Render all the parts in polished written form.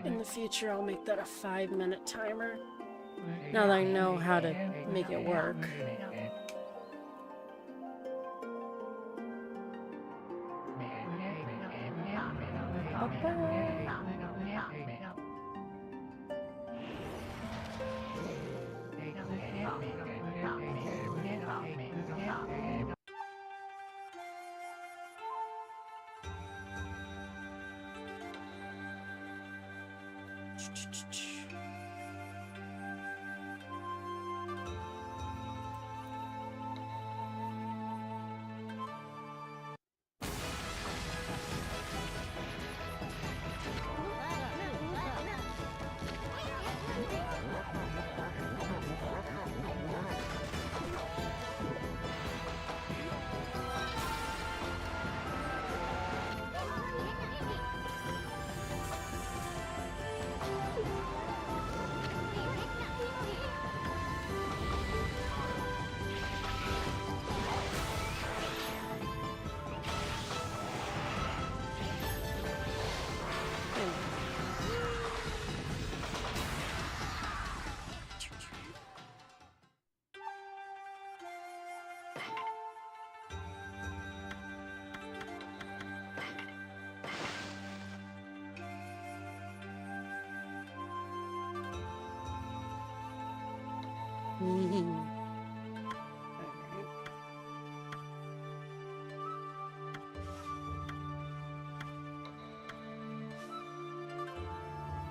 In the future, I'll make that a 5-minute timer. Now that I know how to make it work. Okay.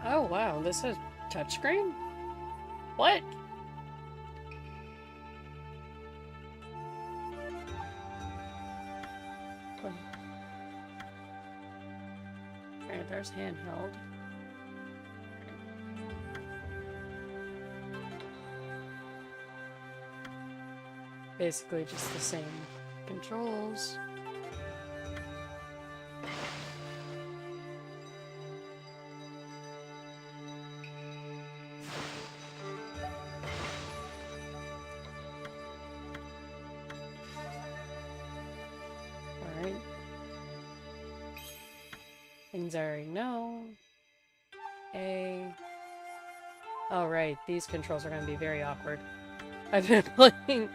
Oh wow, this is touchscreen? What? Alright, there's handheld. Basically just the same controls. Alright. Things I already know. A. Oh right, these controls are going to be very awkward. I've been playing...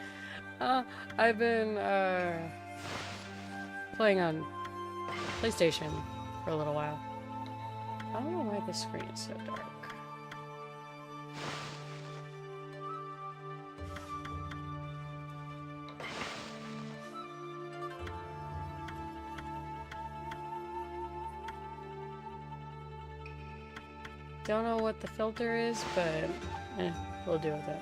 I've been, playing on PlayStation for a little while. I don't know why the screen is so dark. Don't know what the filter is, but we'll deal with it.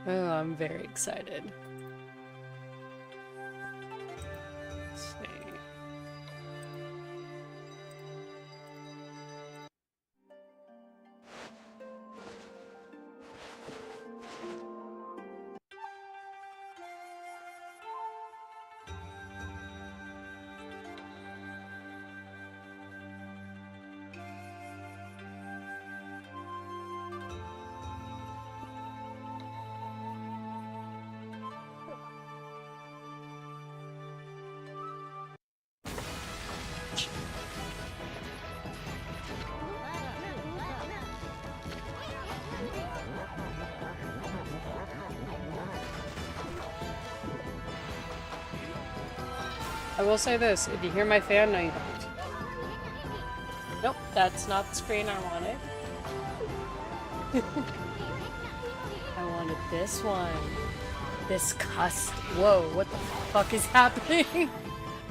Oh, I'm very excited. Let's see. I will say this, if you hear my fan, no you don't. Nope, that's not the screen I wanted. I wanted this one. This custom. Whoa, what the fuck is happening?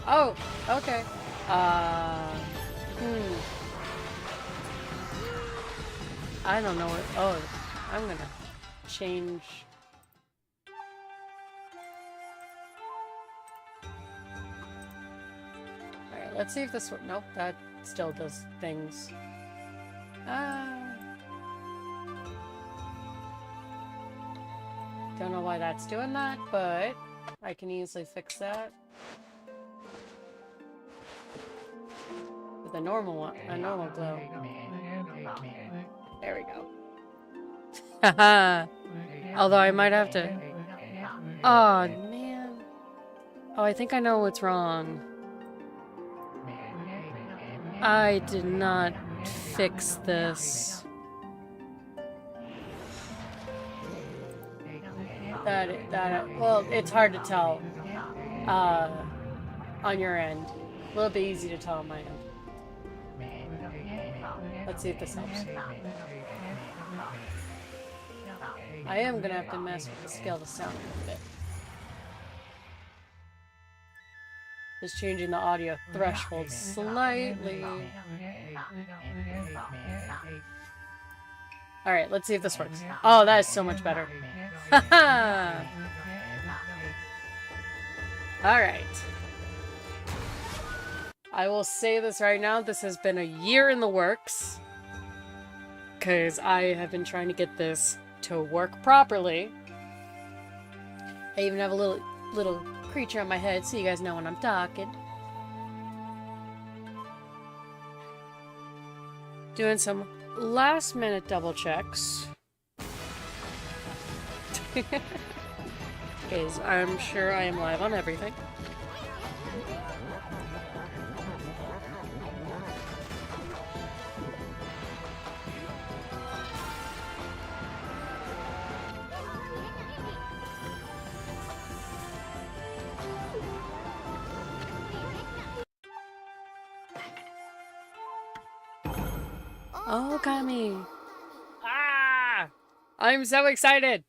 Oh, okay. I don't know what. Oh, I'm gonna change. Alright, let's see if this one. Nope, that still does things. Don't know why that's doing that, but I can easily fix that. With a normal one, a normal glow. There we go. Haha. Although I might have to... Oh, man. Oh, I think I know what's wrong. I did not fix this. Well, it's hard to tell on your end. A little bit easy to tell on my end. Let's see if this helps. I am gonna have to mess with the scale to sound a bit. Just changing the audio threshold slightly. Alright, let's see if this works. Oh, that is so much better. Haha! Alright. I will say this right now, this has been a year in the works. Because I have been trying to get this to work properly. I even have a little creature on my head so you guys know when I'm talking. Doing some last minute double checks. Because I'm sure I am live on everything. Okami! Ah! I'm so excited!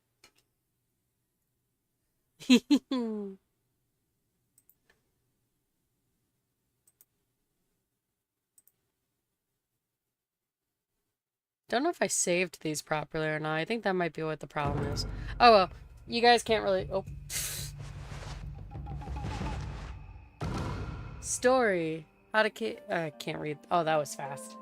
Don't know if I saved these properly or not. I think that might be what the problem is. Oh well, you guys can't really... Oh. Story. How to I can't read. Oh, that was fast.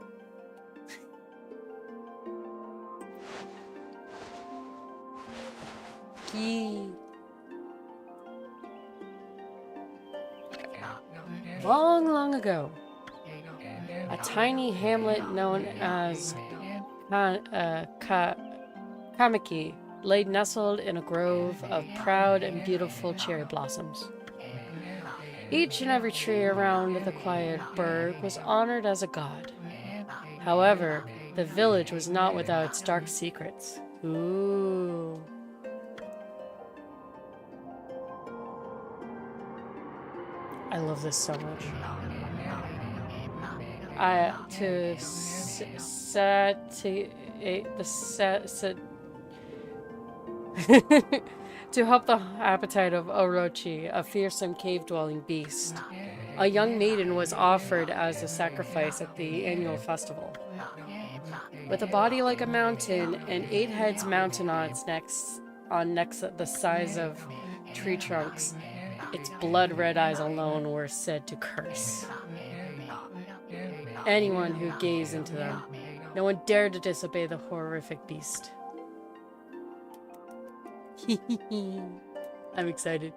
Long, long ago, a tiny hamlet known as Kamiki lay nestled in a grove of proud and beautiful cherry blossoms. Each and every tree around the quiet burg was honored as a god. However, the village was not without its dark secrets. Ooh. I love this so much. To help the appetite of Orochi, a fearsome cave-dwelling beast, a young maiden was offered as a sacrifice at the annual festival. With a body like a mountain and 8 heads mounted on its necks the size of tree trunks, its blood-red eyes alone were said to curse anyone who gazed into them. No one dared to disobey the horrific beast. I'm excited.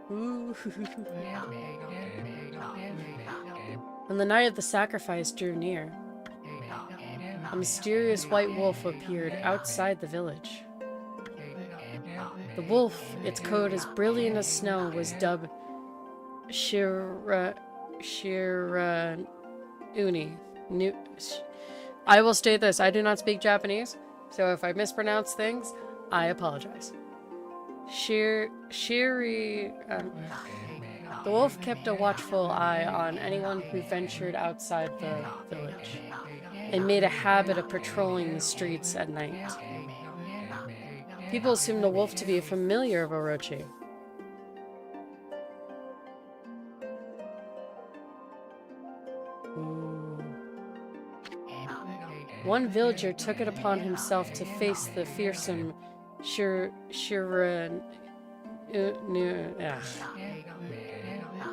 Ooh. When the night of the sacrifice drew near, a mysterious white wolf appeared outside the village. The wolf, its coat as brilliant as snow, was dubbed Shirauni. I will state this, I do not speak Japanese, so if I mispronounce things, I apologize. The wolf kept a watchful eye on anyone who ventured outside the village, and made a habit of patrolling the streets at night. People assumed the wolf to be a familiar of Orochi. Ooh. One villager took it upon himself to face the fearsome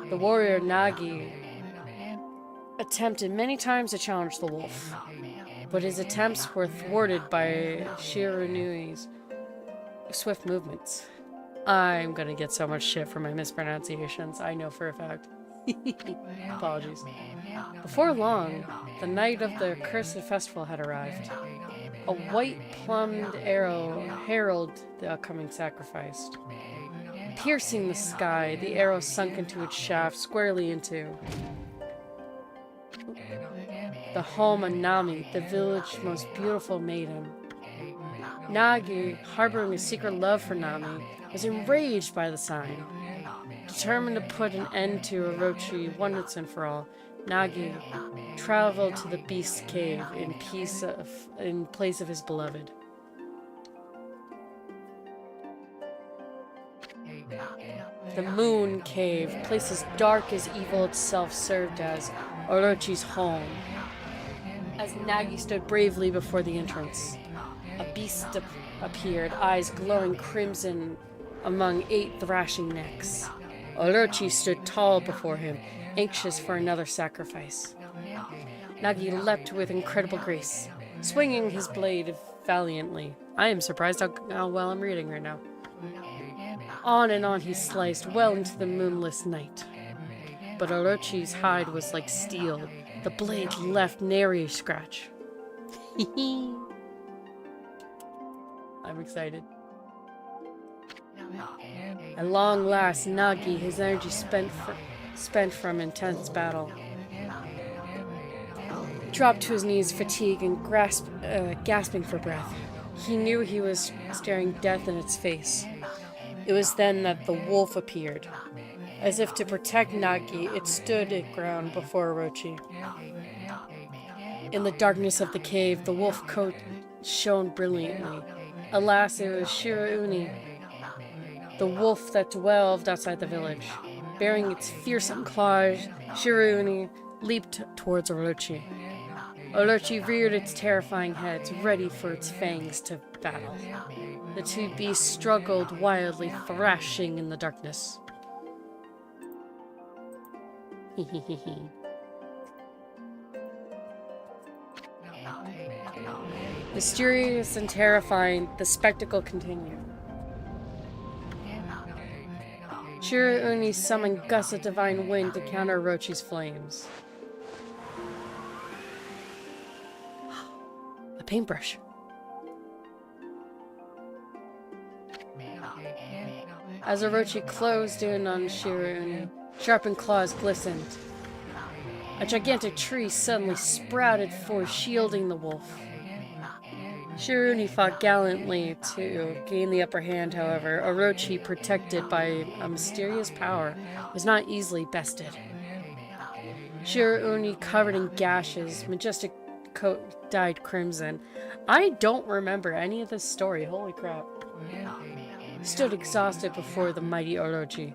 The warrior Nagi attempted many times to challenge the wolf, but his attempts were thwarted by Shiranui's swift movements. I'm gonna get so much shit for my mispronunciations, I know for a fact. Apologies. Before long, the night of the cursed festival had arrived. A white plumed arrow heralded the coming sacrifice. Piercing the sky, the arrow sunk into its shaft squarely into the home of Nami, the village's most beautiful maiden. Nagi, harboring a secret love for Nami, was enraged by the sign. Determined to put an end to Orochi once and for all, Nagi traveled to the beast's cave in place of his beloved. The Moon Cave, place as dark as evil itself, served as Orochi's home. As Nagi stood bravely before the entrance, a beast appeared, eyes glowing crimson among 8 thrashing necks. Orochi stood tall before him, anxious for another sacrifice. Nagi leapt with incredible grace, swinging his blade valiantly. I am surprised how well I'm reading right now. On and on he sliced, well into the moonless night. But Orochi's hide was like steel. The blade left nary a scratch. I'm excited. At long last, Nagi, his energy spent from intense battle, dropped to his knees, fatigued and gasping for breath. He knew he was staring death in its face. It was then that the wolf appeared. As if to protect Nagi, it stood its ground before Orochi. In the darkness of the cave, the wolf coat shone brilliantly. Alas, it was Shirauni, the wolf that dwelled outside the village. Bearing its fearsome claws, Shirauni leaped towards Orochi. Orochi reared its terrifying head, ready for its fangs to battle. The two beasts struggled wildly, thrashing in the darkness. Mysterious and terrifying, the spectacle continued. Shirauni summoned gusts of divine wind to counter Orochi's flames. A paintbrush. As Orochi closed in on Shirauni, sharpened claws glistened. A gigantic tree suddenly sprouted forth, shielding the wolf. Shirauni fought gallantly to gain the upper hand, however. Orochi, protected by a mysterious power, was not easily bested. Shirauni, covered in gashes, majestic coat dyed crimson. I don't remember any of this story, holy crap. Stood exhausted before the mighty Orochi.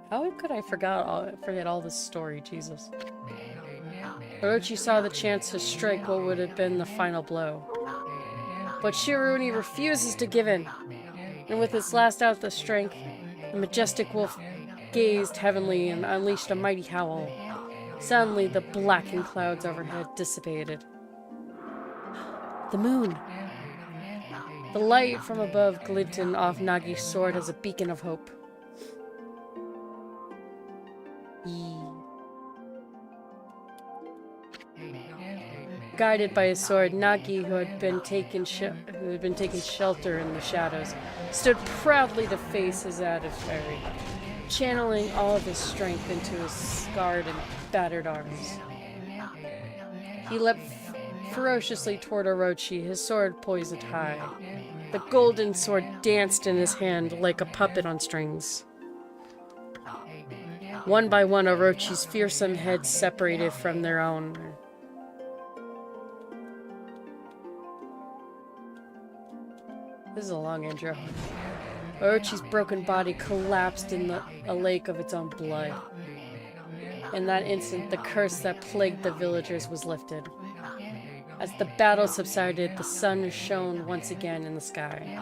How could I forget all this story, Jesus? Orochi saw the chance to strike what would have been the final blow. But Shirauni refuses to give in, and with its last ounce of strength, the majestic wolf gazed heavenly and unleashed a mighty howl. Suddenly, the blackened clouds overhead dissipated. The moon! The light from above glinted off Nagi's sword as a beacon of hope. Guided by his sword, Nagi, who had been taken shelter in the shadows, stood proudly to face his adversary, channeling all of his strength into his scarred and battered arms. He leapt ferociously toward Orochi, his sword poised high. The golden sword danced in his hand like a puppet on strings. One by one, Orochi's fearsome heads separated from their own. This is a long intro. Orochi's broken body collapsed in a lake of its own blood. In that instant, the curse that plagued the villagers was lifted. As the battle subsided, the sun shone once again in the sky.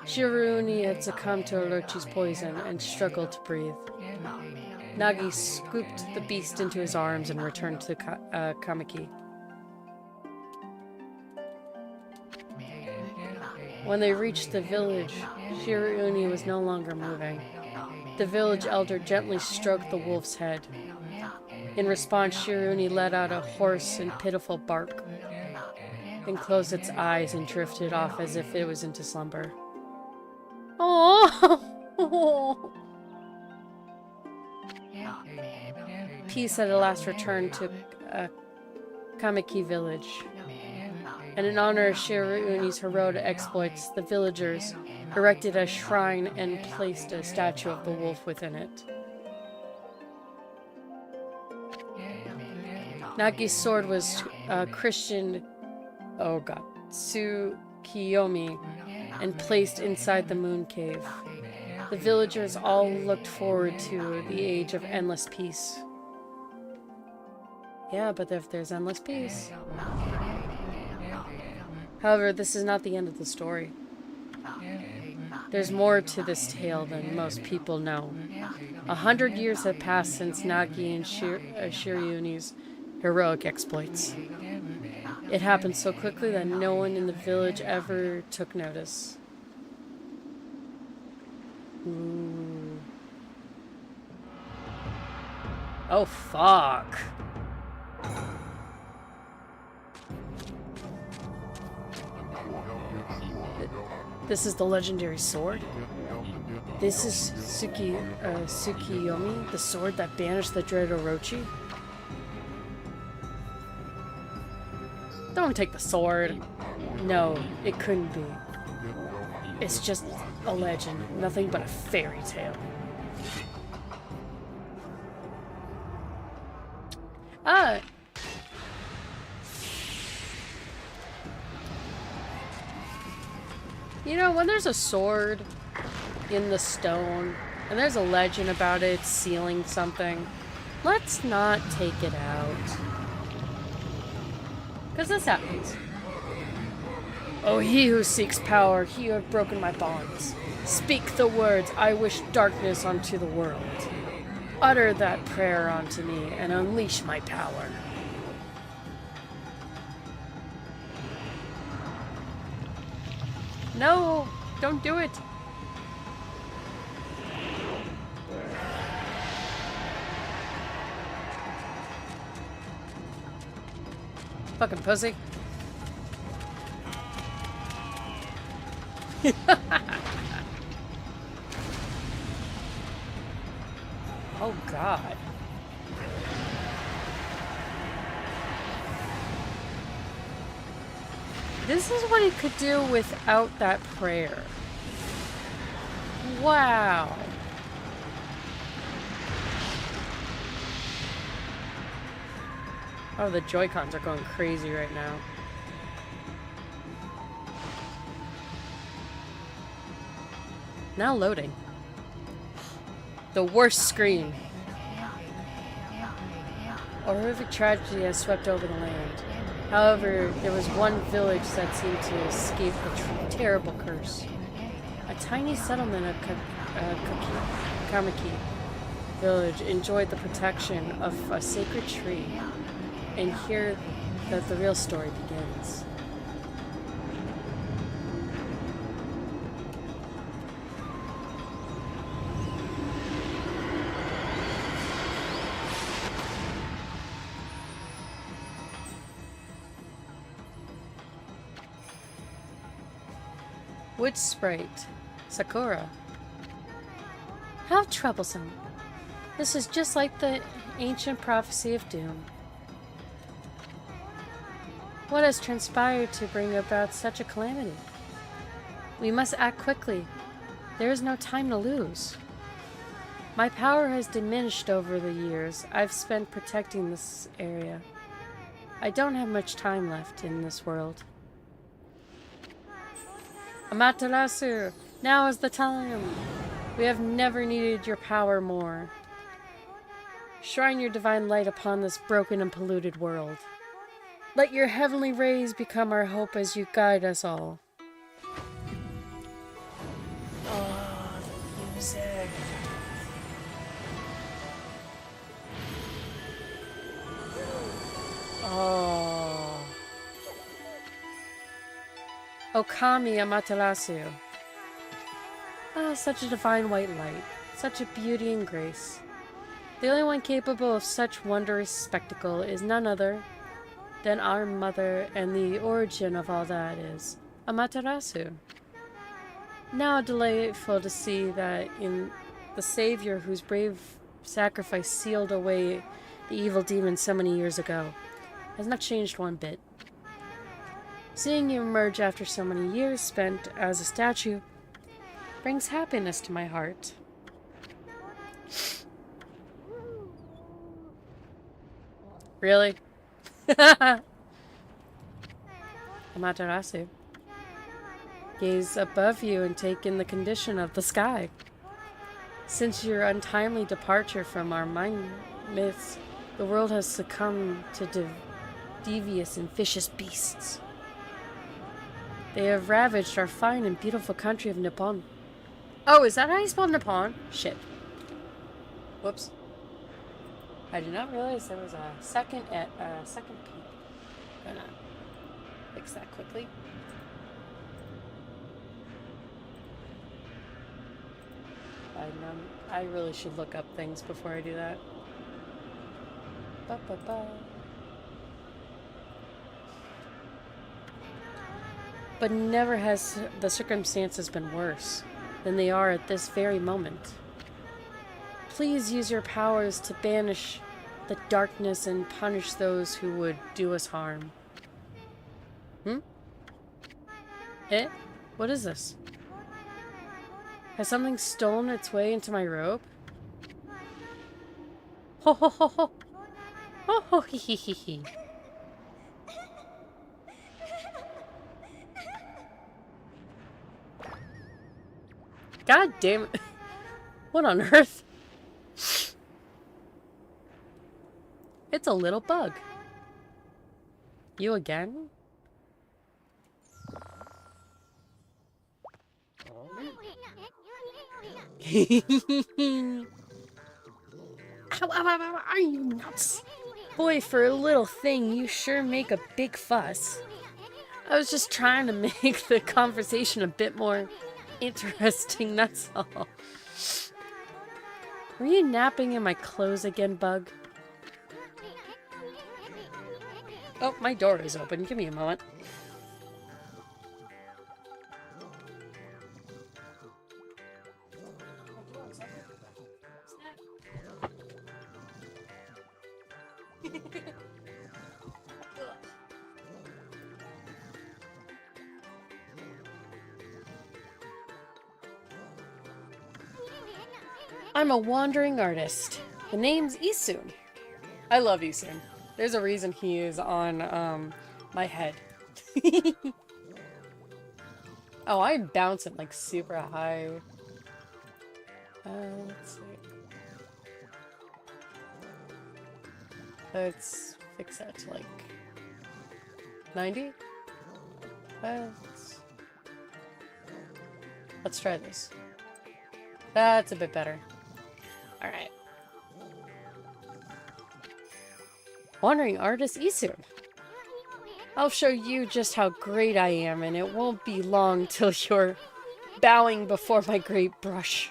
Shirauni had succumbed to Orochi's poison and struggled to breathe. Nagi scooped the beast into his arms and returned to Kamiki. When they reached the village, Shirauni was no longer moving. The village elder gently stroked the wolf's head. In response, Shirauni let out a hoarse and pitiful bark. then closed its eyes and drifted off as if it was into slumber. Oh! Peace at last returned to Kamiki village. And in honor of Shiruni's heroic exploits, the villagers erected a shrine and placed a statue of the wolf within it. Nagi's sword was christened, Tsukiyomi, and placed inside the moon cave. The villagers all looked forward to the age of endless peace. Yeah, but if there's endless peace. However, this is not the end of the story. There's more to this tale than most people know. 100 years have passed since Nagi and Shiruni's heroic exploits. It happened so quickly that no one in the village ever took notice. Ooh. Oh, fuck. This is the legendary sword? This is Tsukiyomi, the sword that banished the dread Orochi? Don't take the sword. No, it couldn't be. It's just a legend, nothing but a fairy tale. You know, when there's a sword in the stone, and there's a legend about it sealing something, let's not take it out. Because this happens. Oh, he who seeks power, he who hath broken my bonds. Speak the words, I wish darkness unto the world. Utter that prayer unto me, and unleash my power. No, don't do it. Fucking pussy. Oh, God. This is what he could do without that prayer. Wow. Oh, the Joy-Cons are going crazy right now. Now loading. The worst scream. A horrific tragedy has swept over the land. However, there was one village that seemed to escape the terrible curse. A tiny settlement of Kamiki village enjoyed the protection of a sacred tree. And here that the real story begins. Witch sprite, Sakura. How troublesome. This is just like the ancient prophecy of doom. What has transpired to bring about such a calamity? We must act quickly. There is no time to lose. My power has diminished over the years I've spent protecting this area. I don't have much time left in this world. Amaterasu, now is the time. We have never needed your power more. Shrine your divine light upon this broken and polluted world. Let your heavenly rays become our hope as you guide us all. Oh, the music. Oh. Okami Amaterasu. Ah, such a divine white light, such a beauty and grace. The only one capable of such wondrous spectacle is none other than our mother, and the origin of all that is Amaterasu. Now delightful to see that in the Savior whose brave sacrifice sealed away the evil demon so many years ago has not changed one bit. Seeing you emerge after so many years spent as a statue brings happiness to my heart. Really? Amaterasu. Gaze above you and take in the condition of the sky. Since your untimely departure from our myths, the world has succumbed to devious and vicious beasts. They have ravaged our fine and beautiful country of Nippon. Oh, is that how you spell Nippon? Shit. Whoops. I did not realize there was a second P. Gonna fix that quickly. I really should look up things before I do that. But never has the circumstances been worse than they are at this very moment. Please use your powers to banish the darkness and punish those who would do us harm. Eh? What is this? Has something stolen its way into my robe? Ho ho ho ho! Ho ho hee hee hee hee! God damn it! What on earth? It's a little bug. You again? Are you nuts? Boy, for a little thing, you sure make a big fuss. I was just trying to make the conversation a bit more interesting, that's all. Were you napping in my clothes again, bug? Oh, my door is open. Give me a moment. I'm a wandering artist. The name's Isun. I love Isun. There's a reason he is on my head. Oh, I'm bouncing like super high. Let's see. Let's fix that to like 90. Let's try this. That's a bit better. All right. Wandering artist Isun. I'll show you just how great I am, and it won't be long till you're bowing before my great brush.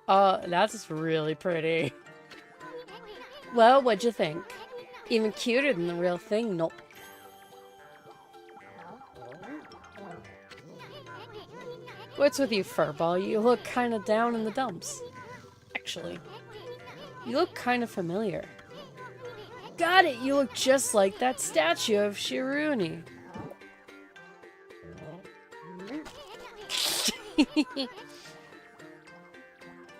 That's really pretty. Well, what'd you think? Even cuter than the real thing? Nope. What's with you, furball? You look kind of down in the dumps. Actually, you look kind of familiar. Got it! You look just like that statue of Shiruni.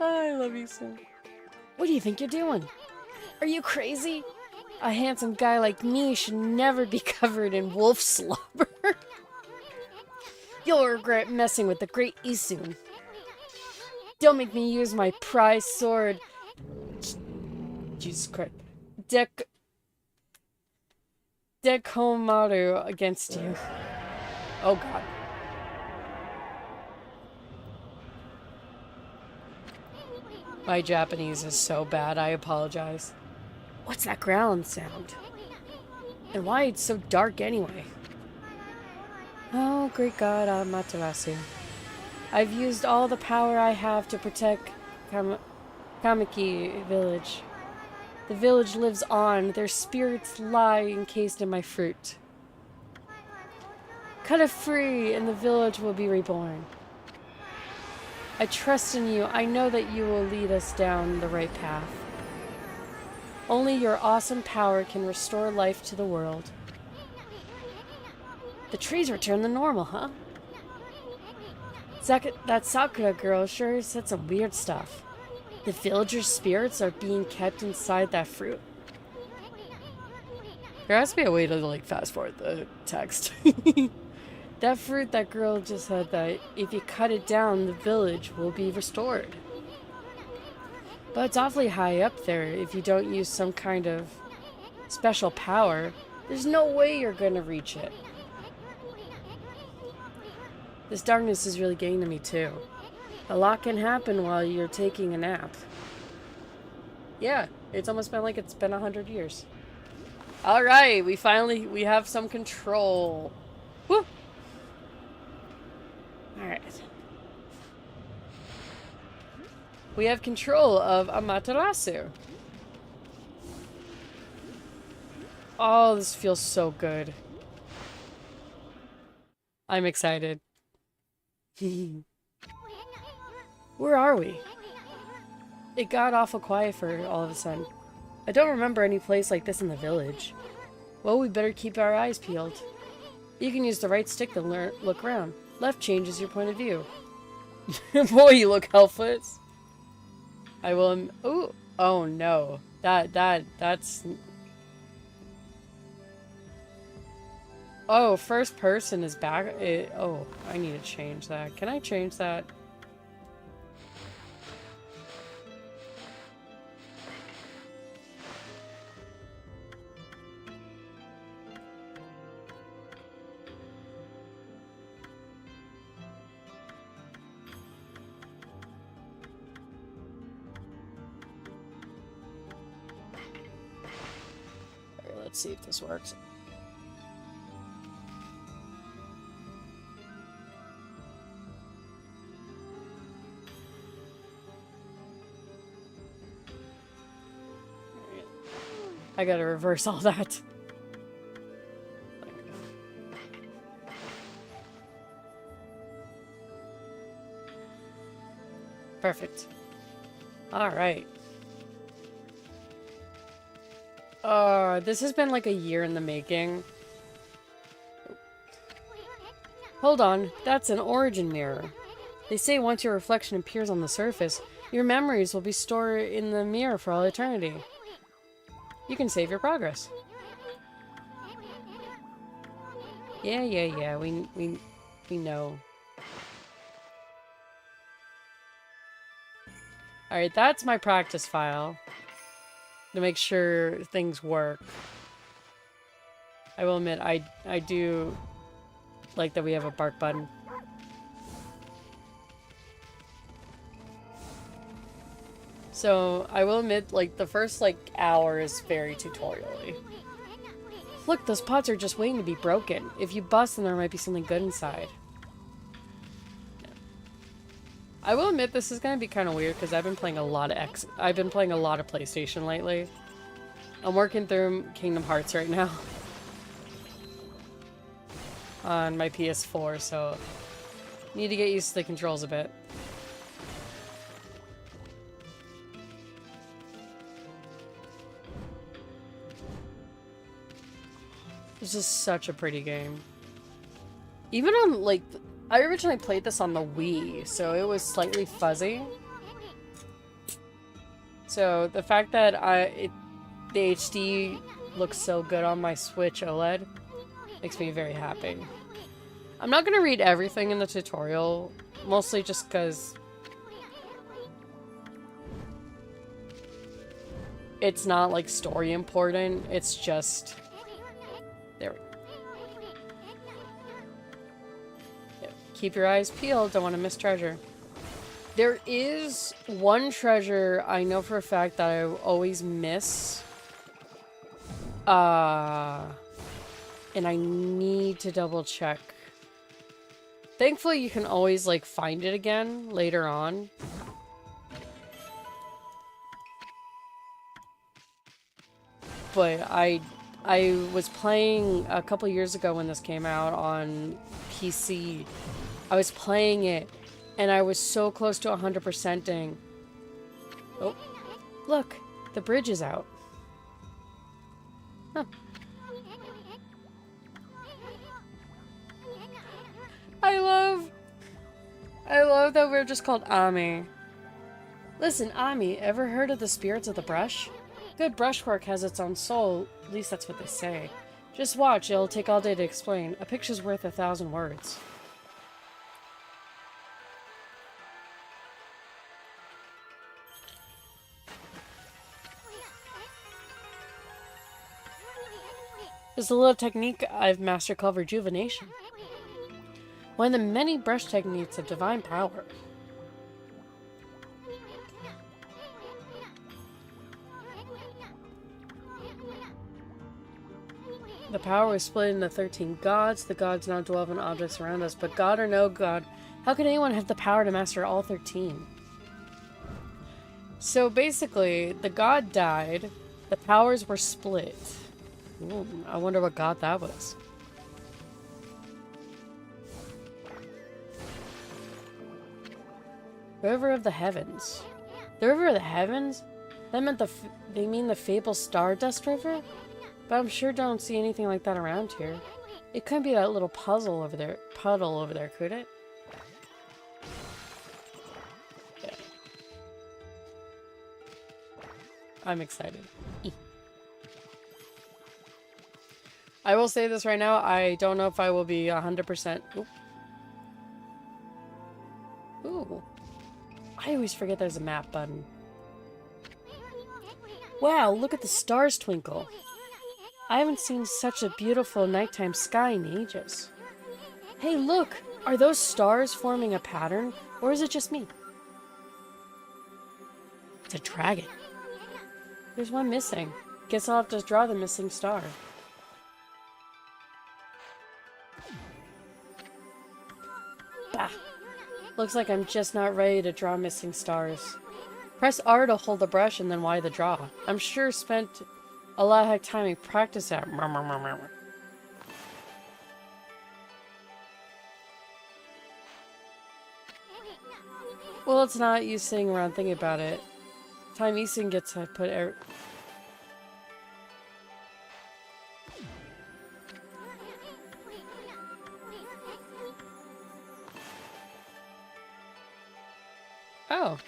I love you so. What do you think you're doing? Are you crazy? A handsome guy like me should never be covered in wolf slobber. You'll regret messing with the great Isun. Don't make me use my prized sword. Jesus Christ. Dekomaru against you. Oh god. My Japanese is so bad, I apologize. What's that growling sound? And why it's so dark anyway? Oh, great God, Amaterasu. I've used all the power I have to protect Kamiki village. The village lives on. Their spirits lie encased in my fruit. Cut it free, and the village will be reborn. I trust in you. I know that you will lead us down the right path. Only your awesome power can restore life to the world. The trees return to normal, huh? That Sakura girl sure said some weird stuff. The villagers' spirits are being kept inside that fruit. There has to be a way to, like, fast forward the text. That fruit that girl just said that if you cut it down, the village will be restored. But it's awfully high up there. If you don't use some kind of special power, there's no way you're gonna reach it. This darkness is really getting to me too. A lot can happen while you're taking a nap. Yeah, it's almost been like it's been 100 years. Alright, we have some control. Woo! Alright. We have control of Amaterasu. Oh, this feels so good. I'm excited. Where are we? It got awful quiet for all of a sudden. I don't remember any place like this in the village. Well, we better keep our eyes peeled. You can use the right stick to look around. Left changes your point of view. Boy, you look helpless. I will. Ooh. Oh no. That's. Oh, first person is back. Oh, I need to change that. Can I change that? Alright, let's see if this works. I gotta reverse all that. Perfect. Alright. This has been like a year in the making. Hold on, that's an origin mirror. They say once your reflection appears on the surface, your memories will be stored in the mirror for all eternity. You can save your progress. Yeah. We know. Alright, that's my practice file. To make sure things work. I will admit, I do like that we have a bark button. So, I will admit, like, the first, like, hour is very tutorial-y. Look, those pots are just waiting to be broken. If you bust them, there might be something good inside. Yeah. I will admit, this is gonna be kind of weird, because I've been playing a lot of PlayStation lately. I'm working through Kingdom Hearts right now. On my PS4, so... need to get used to the controls a bit. It's just such a pretty game. Even on, like, I originally played this on the Wii, so it was slightly fuzzy. So the fact that the HD looks so good on my Switch OLED makes me very happy. I'm not gonna read everything in the tutorial, mostly just because it's not, like, story important, it's just... There we go. Yeah. Keep your eyes peeled, don't want to miss treasure. There is one treasure I know for a fact that I always miss. And I need to double check. Thankfully, you can always, like, find it again later on. boy, I was playing a couple years ago when this came out on PC. I was playing it, and I was so close to 100%ing. Oh, look, the bridge is out. Huh. I love that we're just called Ami. Listen, Ami, ever heard of the spirits of the brush? Good brushwork has its own soul, at least that's what they say. Just watch, it'll take all day to explain. A picture's worth 1,000 words. There's a little technique I've mastered called rejuvenation. One of the many brush techniques of divine power. The power is split into 13 gods. The gods now dwell in objects around us, but God or no God, how could anyone have the power to master all 13? So basically, the god died, the powers were split. Ooh, I wonder what god that was. River of the Heavens. The River of the Heavens? That meant they mean the fabled Stardust River? But I'm sure don't see anything like that around here. It couldn't be that little puddle over there, could it? Yeah. I'm excited. I will say this right now, I don't know if I will be 100%. Ooh. I always forget there's a map button. Wow, look at the stars twinkle. I haven't seen such a beautiful nighttime sky in ages. Hey, look! Are those stars forming a pattern, or is it just me? It's a dragon. There's one missing. Guess I'll have to draw the missing star. Bah! Looks like I'm just not ready to draw missing stars. Press R to hold the brush and then Y to draw. I'm sure spent a lot of time in practice at. Well, it's not you sitting around thinking about it. Time Easton gets to put Oh.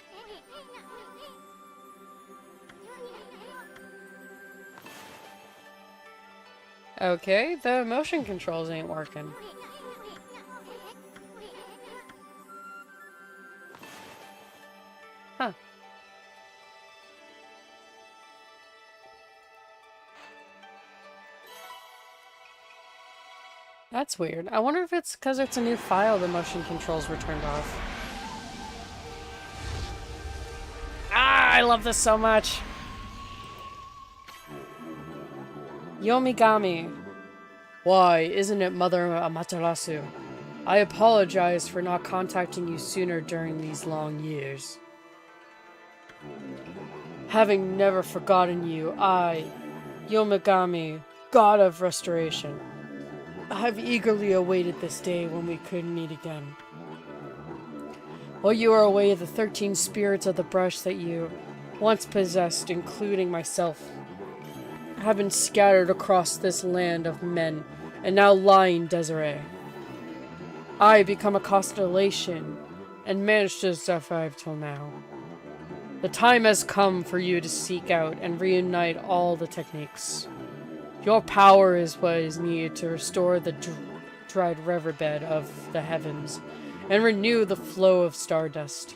Okay, the motion controls ain't working. Huh. That's weird. I wonder if it's because it's a new file the motion controls were turned off. Ah, I love this so much. Yomigami. Why, isn't it Mother Amaterasu? I apologize for not contacting you sooner during these long years. Having never forgotten you, I, Yomigami, God of Restoration, have eagerly awaited this day when we could meet again. While you are away, the 13 spirits of the brush that you once possessed, including myself, have been scattered across this land of men, and now lie in Desiree. I become a constellation, and managed to survive till now. The time has come for you to seek out and reunite all the techniques. Your power is what is needed to restore the dried riverbed of the heavens, and renew the flow of stardust.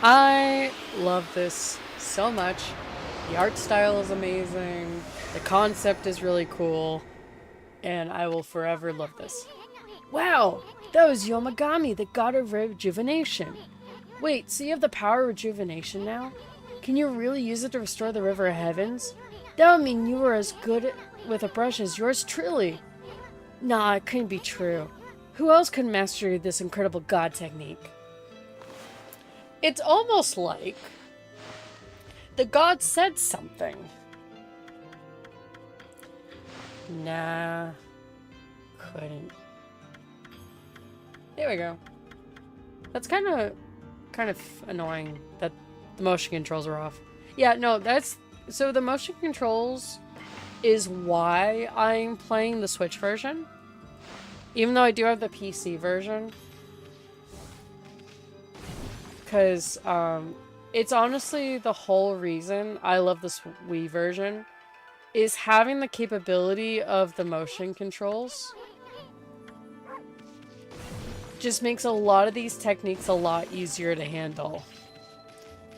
I love this so much. The art style is amazing, the concept is really cool, and I will forever love this. Wow! That was Yomigami, the god of rejuvenation. Wait, so you have the power of rejuvenation now? Can you really use it to restore the river of heavens? That would mean you were as good with a brush as yours truly. Nah, it couldn't be true. Who else could master this incredible god technique? It's almost like The god said something. Nah. Couldn't. There we go. That's kind of annoying that the motion controls are off. Yeah, no, that's... So the motion controls is why I'm playing the Switch version. Even though I do have the PC version. Because, it's honestly the whole reason I love the Wii version is having the capability of the motion controls. Just makes a lot of these techniques a lot easier to handle.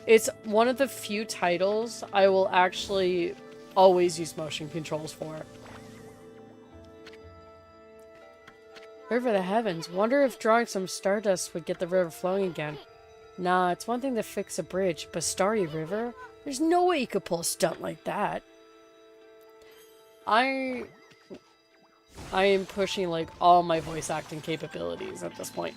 It's one of the few titles I will actually always use motion controls for. River of the Heavens. Wonder if drawing some stardust would get the river flowing again. Nah, it's one thing to fix a bridge, but Starry River? There's no way you could pull a stunt like that. I am pushing, like, all my voice acting capabilities at this point.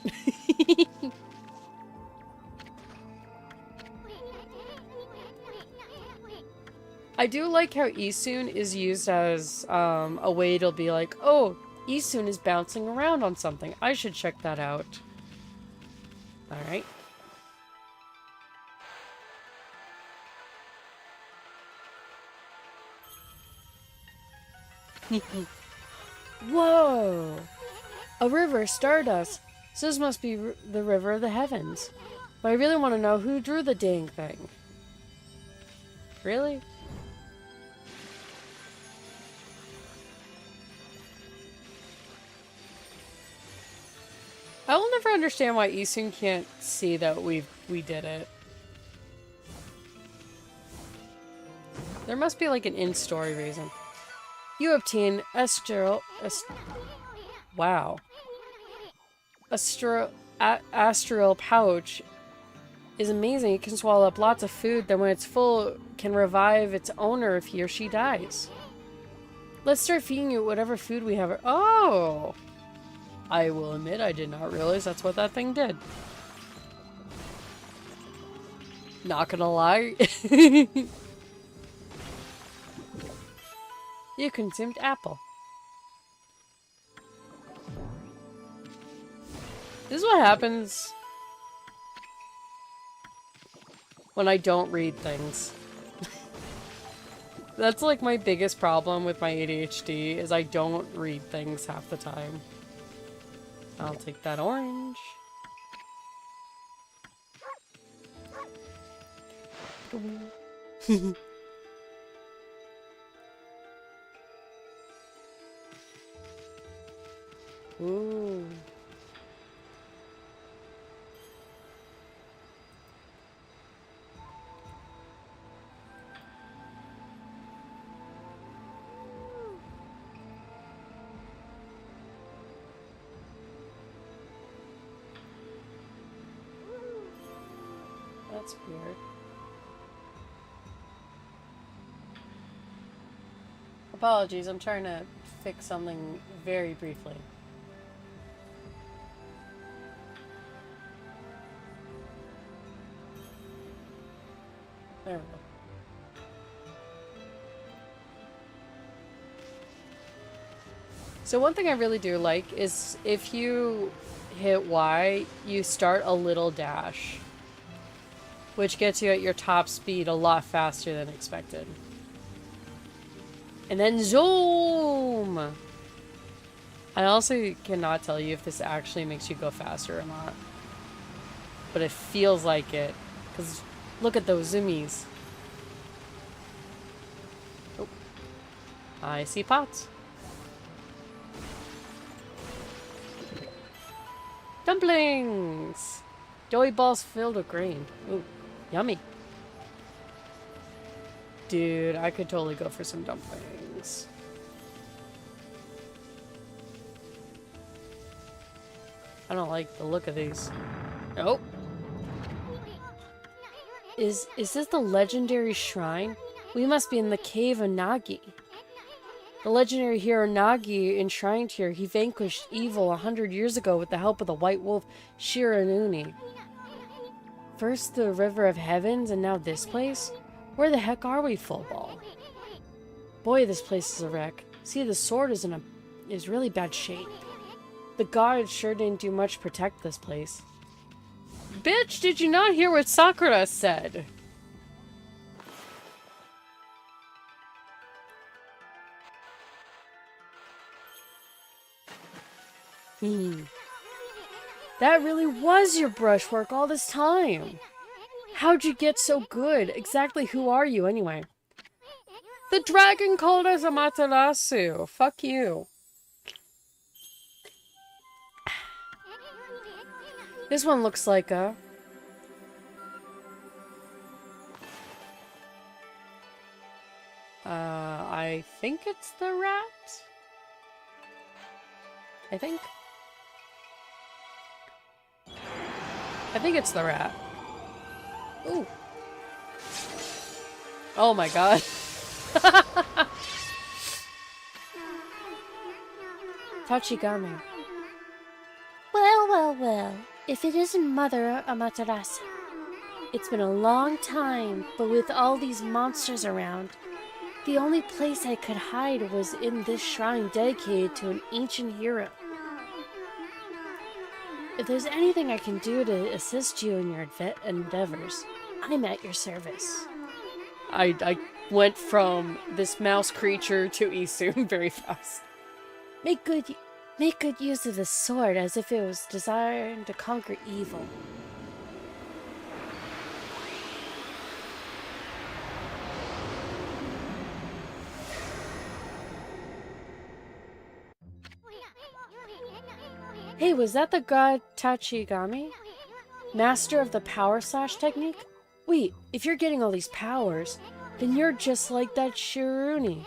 I do like how Isun is used as a way to be like, oh, Isun is bouncing around on something. I should check that out. Alright. Whoa! A river, stardust. So this must be the River of the Heavens. But I really want to know who drew the dang thing. Really? I will never understand why Isun can't see that we did it. There must be like an in-story reason. You obtain astral pouch is amazing. It can swallow up lots of food, then when it's full, can revive its owner if he or she dies. Let's start feeding you whatever food we have. Oh! I will admit I did not realize that's what that thing did. Not gonna lie. You consumed apple. This is what happens when I don't read things. That's like my biggest problem with my ADHD is I don't read things half the time. I'll take that orange. Ooh. That's weird. Apologies, I'm trying to fix something very briefly. There we go. So one thing I really do like is if you hit Y, you start a little dash, which gets you at your top speed a lot faster than expected. And then zoom! I also cannot tell you if this actually makes you go faster or not. But it feels like it, because look at those zoomies. Oh. I see pots. Dumplings! Doughy balls filled with grain. Ooh, yummy. Dude, I could totally go for some dumplings. I don't like the look of these. Nope. Is this the legendary shrine? We must be in the cave of Nagi. The legendary hero Nagi enshrined here. He vanquished evil 100 years ago with the help of the white wolf Shiranui. First the River of Heavens and now this place? Where the heck are we, full ball? Boy, this place is a wreck. See, the sword is really bad shape. The guards sure didn't do much to protect this place. Bitch, did you not hear what Sakura said? That really was your brushwork all this time. How'd you get so good? Exactly who are you, anyway? The dragon called us Amaterasu. Fuck you. This one looks like a... I think it's the rat? I think it's the rat. Ooh. Oh my god. Tachigami. Well, well, well. If it isn't Mother Amaterasu. It's been a long time, but with all these monsters around, the only place I could hide was in this shrine dedicated to an ancient hero. If there's anything I can do to assist you in your endeavors, I'm at your service. I went from this mouse creature to Isu very fast. Make good use of this sword as if it was designed to conquer evil. Hey, was that the god Tachigami? Master of the power slash technique? Wait, if you're getting all these powers, then you're just like that Shiruni.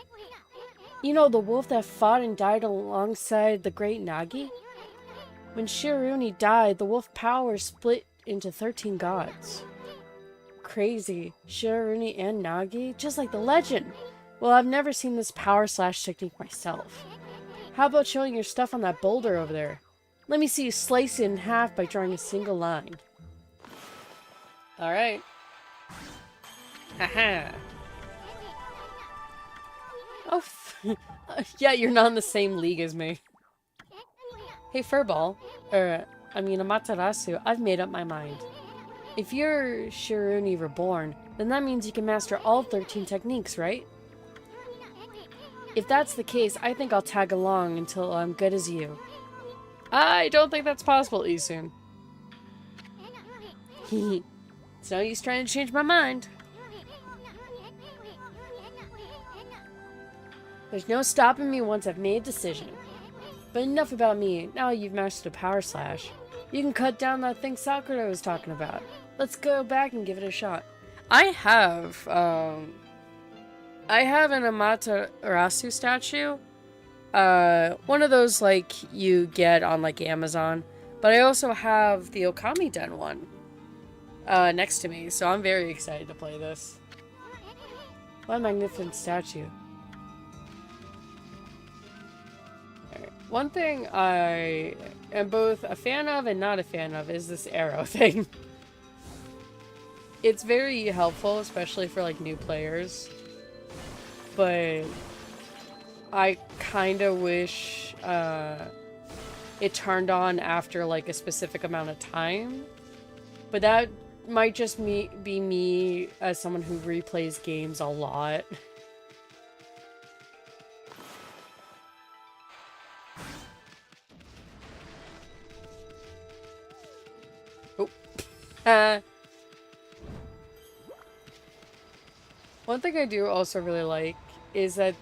You know, the wolf that fought and died alongside the great Nagi? When Shiruni died, the wolf power split into 13 gods. Crazy. Shiruni and Nagi? Just like the legend. Well, I've never seen this power slash technique myself. How about showing your stuff on that boulder over there? Let me see you slice it in half by drawing a single line. Alright. Haha. Oh, yeah, you're not in the same league as me. Hey, Furball. Amaterasu, I've made up my mind. If you're Shiruni Reborn, then that means you can master all 13 techniques, right? If that's the case, I think I'll tag along until I'm good as you. I don't think that's possible, Isun. It's no use trying to change my mind. There's no stopping me once I've made a decision. But enough about me. Now you've mastered a power slash. You can cut down that thing Sakura was talking about. Let's go back and give it a shot. I have an Amaterasu statue. One of those like you get on like Amazon. But I also have the Okami Den one next to me, so I'm very excited to play this. What a magnificent statue. Alright. One thing I am both a fan of and not a fan of is this arrow thing. It's very helpful, especially for like new players. But I kind of wish it turned on after like a specific amount of time. But that might just be me as someone who replays games a lot. Oh. One thing I do also really like is that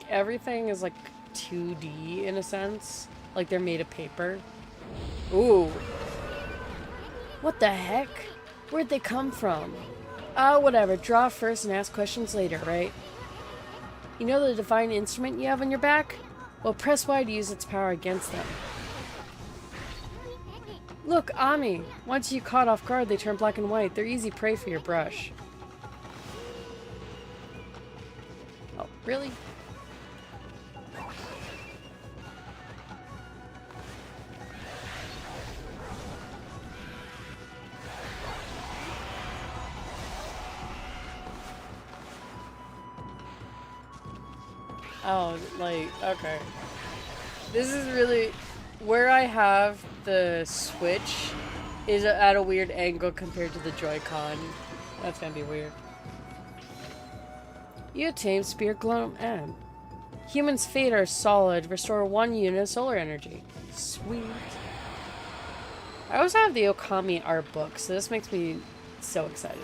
everything is like 2D in a sense. Like they're made of paper. Ooh. What the heck? Where'd they come from? Whatever. Draw first and ask questions later, right? You know the divine instrument you have on your back? Well, press Y to use its power against them. Look, Ami. Once you caught off guard, they turn black and white. They're easy prey for your brush. Oh, really? Oh, like, okay. This is really... Where I have the Switch is at a weird angle compared to the Joy-Con. That's gonna be weird. You attained Spear Glow M. Humans' fate are solid. Restore 1 unit of solar energy. Sweet. I also have the Okami art book, so this makes me so excited.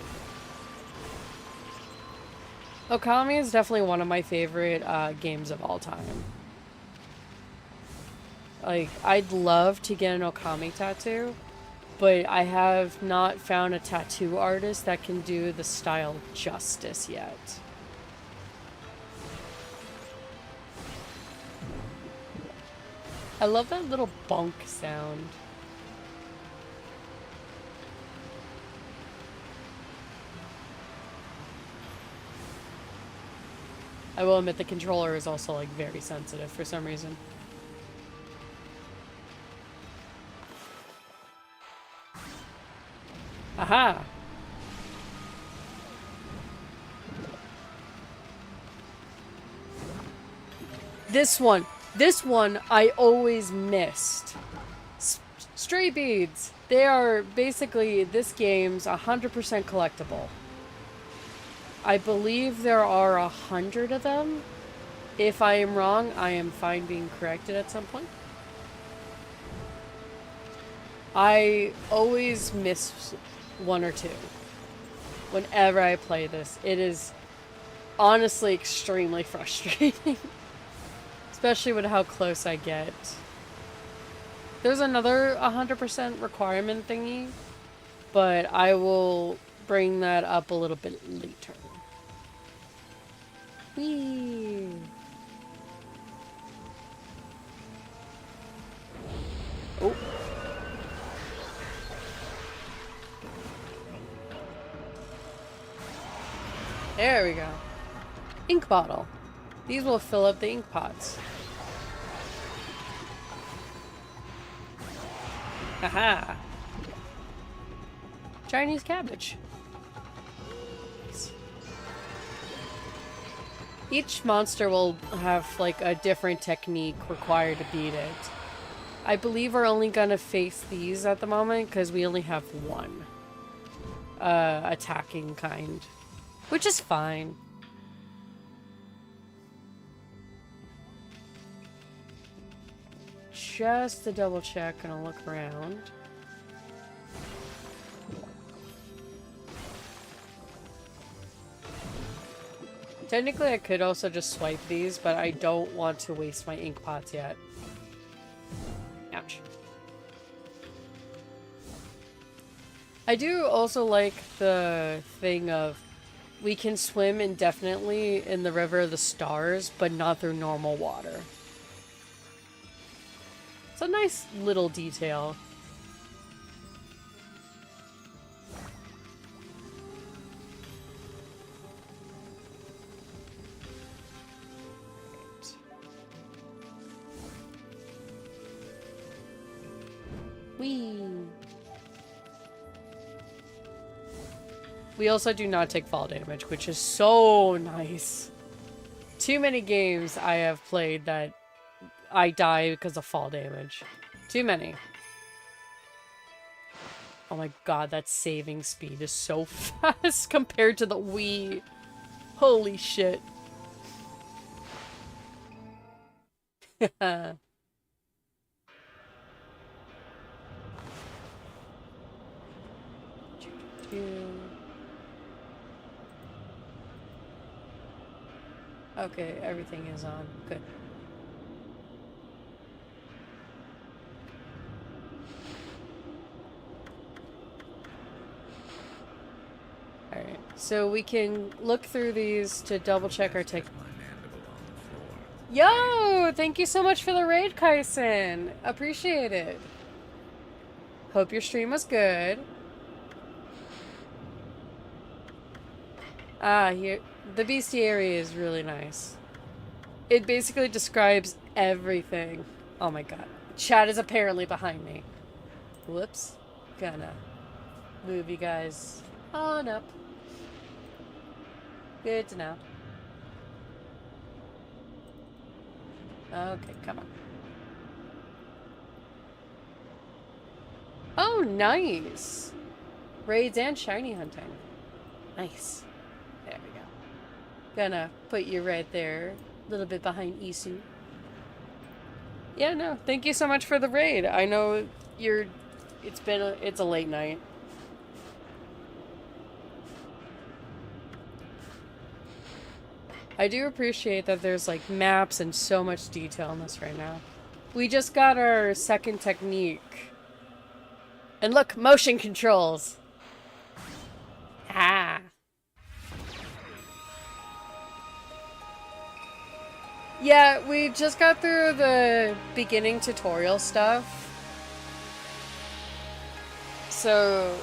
Okami is definitely one of my favorite games of all time. Like, I'd love to get an Okami tattoo, but I have not found a tattoo artist that can do the style justice yet. I love that little bonk sound. I will admit the controller is also like very sensitive for some reason. Aha! This one I always missed. Stray beads. They are basically this game's 100% collectible. I believe there are 100 of them. If I am wrong, I am fine being corrected at some point. I always miss 1 or 2 whenever I play this. It is honestly extremely frustrating. Especially with how close I get. There's another 100% requirement thingy, but I will bring that up a little bit later. Whee! Oh. There we go. Ink bottle. These will fill up the ink pots. Aha! Chinese cabbage. Nice. Each monster will have like a different technique required to beat it. I believe we're only gonna face these at the moment because we only have 1 attacking kind, which is fine. Just to double check and I'll look around. Technically I could also just swipe these, but I don't want to waste my ink pots yet. Ouch. I do also like the thing of we can swim indefinitely in the River of the Stars, but not through normal water. It's a nice little detail. Whee! We also do not take fall damage, which is so nice. Too many games I have played that I die because of fall damage. Too many. Oh my god, that saving speed is so fast compared to the Wii. Holy shit. Okay, everything is on. Good. Alright, so we can look through these to double check our tech. Yo! Thank you so much for the raid, Kaison! Appreciate it. Hope your stream was good. Ah, here. The bestiary is really nice. It basically describes everything. Oh my god. Chat is apparently behind me. Whoops. Gonna move you guys on up. Good to know. Okay, come on. Oh, nice! Raids and shiny hunting. Nice. There we go. Gonna put you right there. A little bit behind Isu. Yeah, no, thank you so much for the raid. I know it's a late night. I do appreciate that there's like maps and so much detail in this right now. We just got our second technique. And look, motion controls. Ah. Yeah, we just got through the beginning tutorial stuff. So,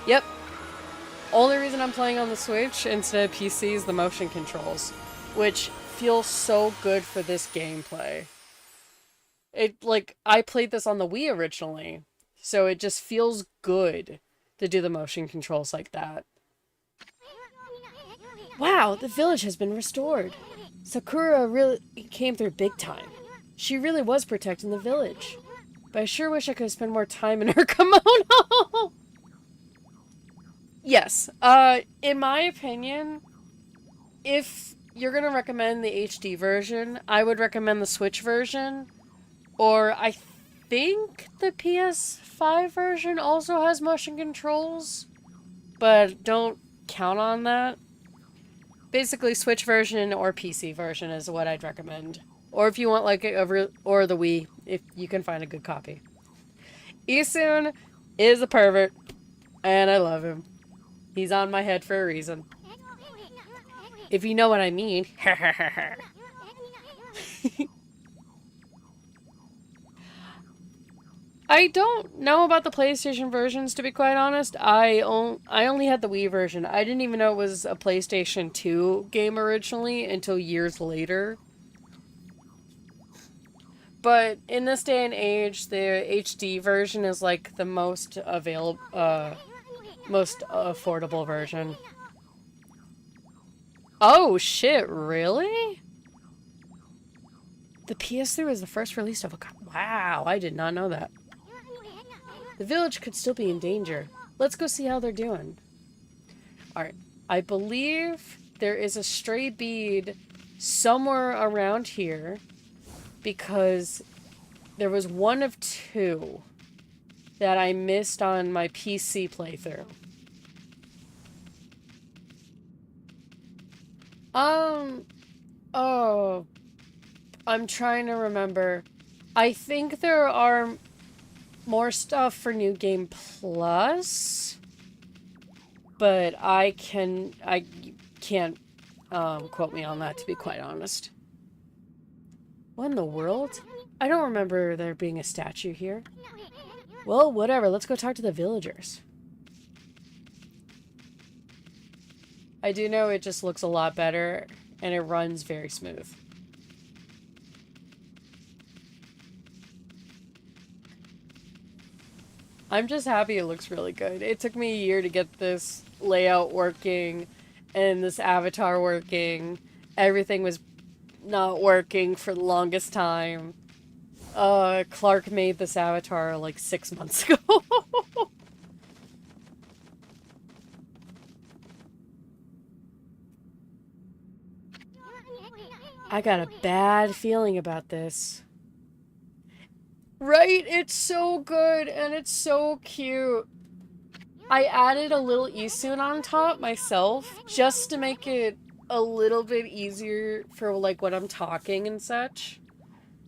yep. Only reason I'm playing on the Switch instead of PC is the motion controls, which feels so good for this gameplay. I played this on the Wii originally, so it just feels good to do the motion controls like that. Wow, the village has been restored. Sakura really came through big time. She really was protecting the village. But I sure wish I could spend more time in her kimono! Yes, in my opinion, if you're gonna recommend the HD version, I would recommend the Switch version. Or I think the PS5 version also has motion controls, but don't count on that. Basically, Switch version or PC version is what I'd recommend. Or if you want like or the Wii, if you can find a good copy. Isun is a pervert, and I love him. He's on my head for a reason. If you know what I mean. I don't know about the PlayStation versions, to be quite honest. I only had the Wii version. I didn't even know it was a PlayStation 2 game originally until years later. But in this day and age, the HD version is like the most most affordable version. Oh shit, really? The PS3 was the first release of Okami. Wow, I did not know that. The village could still be in danger. Let's go see how they're doing. Alright, I believe there is a stray bead somewhere around here because there was one of two that I missed on my PC playthrough. Oh, I'm trying to remember. I think there are more stuff for New Game Plus, but I can't quote me on that, to be quite honest. What in the world? I don't remember there being a statue here. Well, whatever, let's go talk to the villagers. I do know it just looks a lot better, and it runs very smooth. I'm just happy it looks really good. It took me a year to get this layout working and this avatar working. Everything was not working for the longest time. Clark made this avatar like 6 months ago. I got a bad feeling about this. Right? It's so good and it's so cute. I added a little Isun on top myself just to make it a little bit easier for like when I'm talking and such.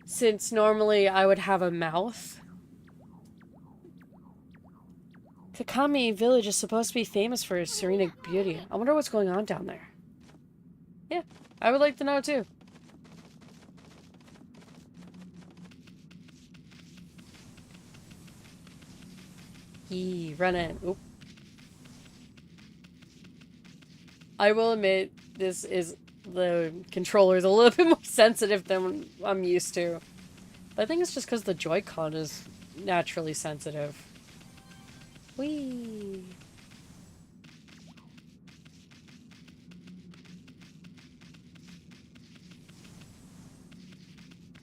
Since normally I would have a mouth. Okami village is supposed to be famous for its serene beauty. I wonder what's going on down there. Yeah, I would like to know too. Yee, run in. Oop. I will admit, the controller is a little bit more sensitive than I'm used to. But I think it's just because the Joy-Con is naturally sensitive. Whee!